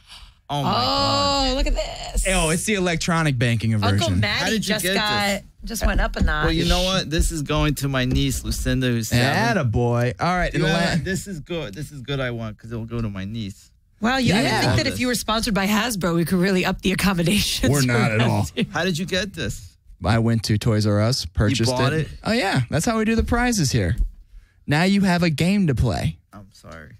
Speaker 4: Oh my god!
Speaker 5: Oh, look at this.
Speaker 3: Oh, it's the electronic banking version.
Speaker 5: Uncle
Speaker 4: How
Speaker 5: Maddie
Speaker 4: did you get
Speaker 5: just went up a notch.
Speaker 4: Well, you know what? This is going to my niece Lucinda, who's 7.
Speaker 3: Attaboy. All right. in the la-
Speaker 4: This is good. This is good. I want because it'll go to my niece.
Speaker 5: Wow, I didn't
Speaker 3: Yeah.
Speaker 5: think that if you were sponsored by Hasbro, we could really up the accommodations.
Speaker 3: We're not at all.
Speaker 4: How did you get this?
Speaker 3: I went to Toys R Us, purchased
Speaker 4: bought it?
Speaker 3: Oh, yeah. That's how we do the prizes here. Now you have a game to play.
Speaker 4: I'm sorry.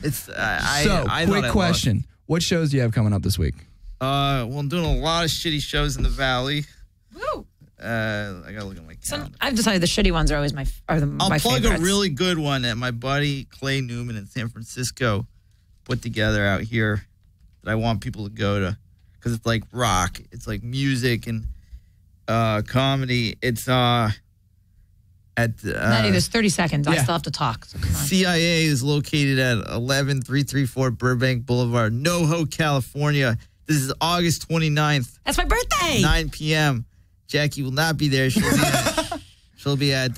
Speaker 4: It's I
Speaker 3: So,
Speaker 4: I
Speaker 3: quick
Speaker 4: thought I
Speaker 3: question. What shows do you have coming up this week?
Speaker 4: Well, I'm doing a lot of shitty shows in the Valley.
Speaker 5: Woo.
Speaker 4: I gotta look at my calendar.
Speaker 5: I've decided the shitty ones are always my
Speaker 4: I'll plug
Speaker 5: favorites.
Speaker 4: a really good one that my buddy Clay Newman in San Francisco put together out here that I want people to go to because it's like rock, it's like music and comedy. It's at
Speaker 5: Maddie, there's 30 seconds. I
Speaker 3: yeah.
Speaker 5: still have to talk. So come on.
Speaker 4: CIA is located at 11334 Burbank Boulevard, NoHo, California. This is August 29th,
Speaker 5: That's my birthday.
Speaker 4: 9 p.m. Jackie will not be there. She'll be at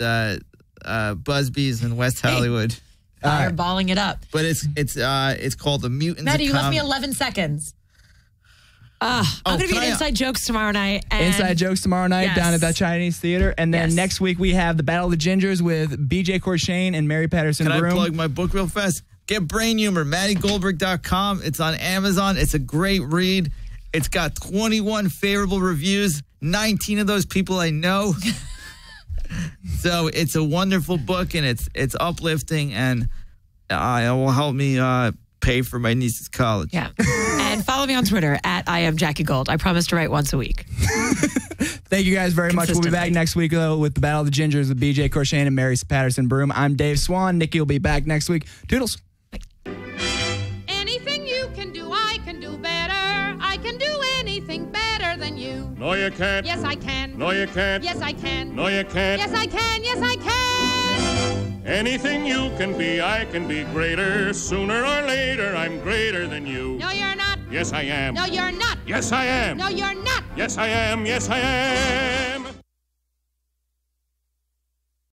Speaker 4: Busby's in West Hollywood.
Speaker 5: You're balling it up.
Speaker 4: But it's called The Mutants
Speaker 5: Maddie,
Speaker 4: of
Speaker 5: you left me
Speaker 4: Comedy.
Speaker 5: 11 seconds. I'm going to be at Inside Jokes tomorrow night. And
Speaker 3: Inside Jokes tomorrow night
Speaker 5: Yes.
Speaker 3: down at that Chinese theater. And then
Speaker 5: Yes.
Speaker 3: next week we have the Battle of the Gingers with BJ Courchain and Mary Patterson
Speaker 4: Can
Speaker 3: Broom.
Speaker 4: I plug my book real fast? Get Brain Humor, MattyGoldberg.com. It's on Amazon. It's a great read. It's got 21 favorable reviews. 19 of those people I know. So it's a wonderful book, and it's uplifting, and it will help me pay for my niece's college.
Speaker 5: Yeah. And follow me on Twitter at I am Jackie Gold. I promise to write once a week.
Speaker 3: Thank you guys very much. We'll be back
Speaker 5: Consistently.
Speaker 3: next week though with the Battle of the Gingers with BJ Courchain and Mary Patterson Broom. I'm Dave Swan. Nikki will be back next week. Toodles.
Speaker 1: Anything you can do, I can do better. I can do anything better than you.
Speaker 2: No, you can't.
Speaker 1: Yes, I can.
Speaker 2: No, you can't.
Speaker 1: Yes, I can.
Speaker 2: No, you can't.
Speaker 1: Yes, I can. Yes, I can.
Speaker 2: Anything you can be, I can be greater. Sooner or later, I'm greater than you.
Speaker 1: No, you're not.
Speaker 2: Yes, I am.
Speaker 1: No, you're not.
Speaker 2: Yes, I am.
Speaker 1: No, you're not.
Speaker 2: Yes, I am. Yes, I am.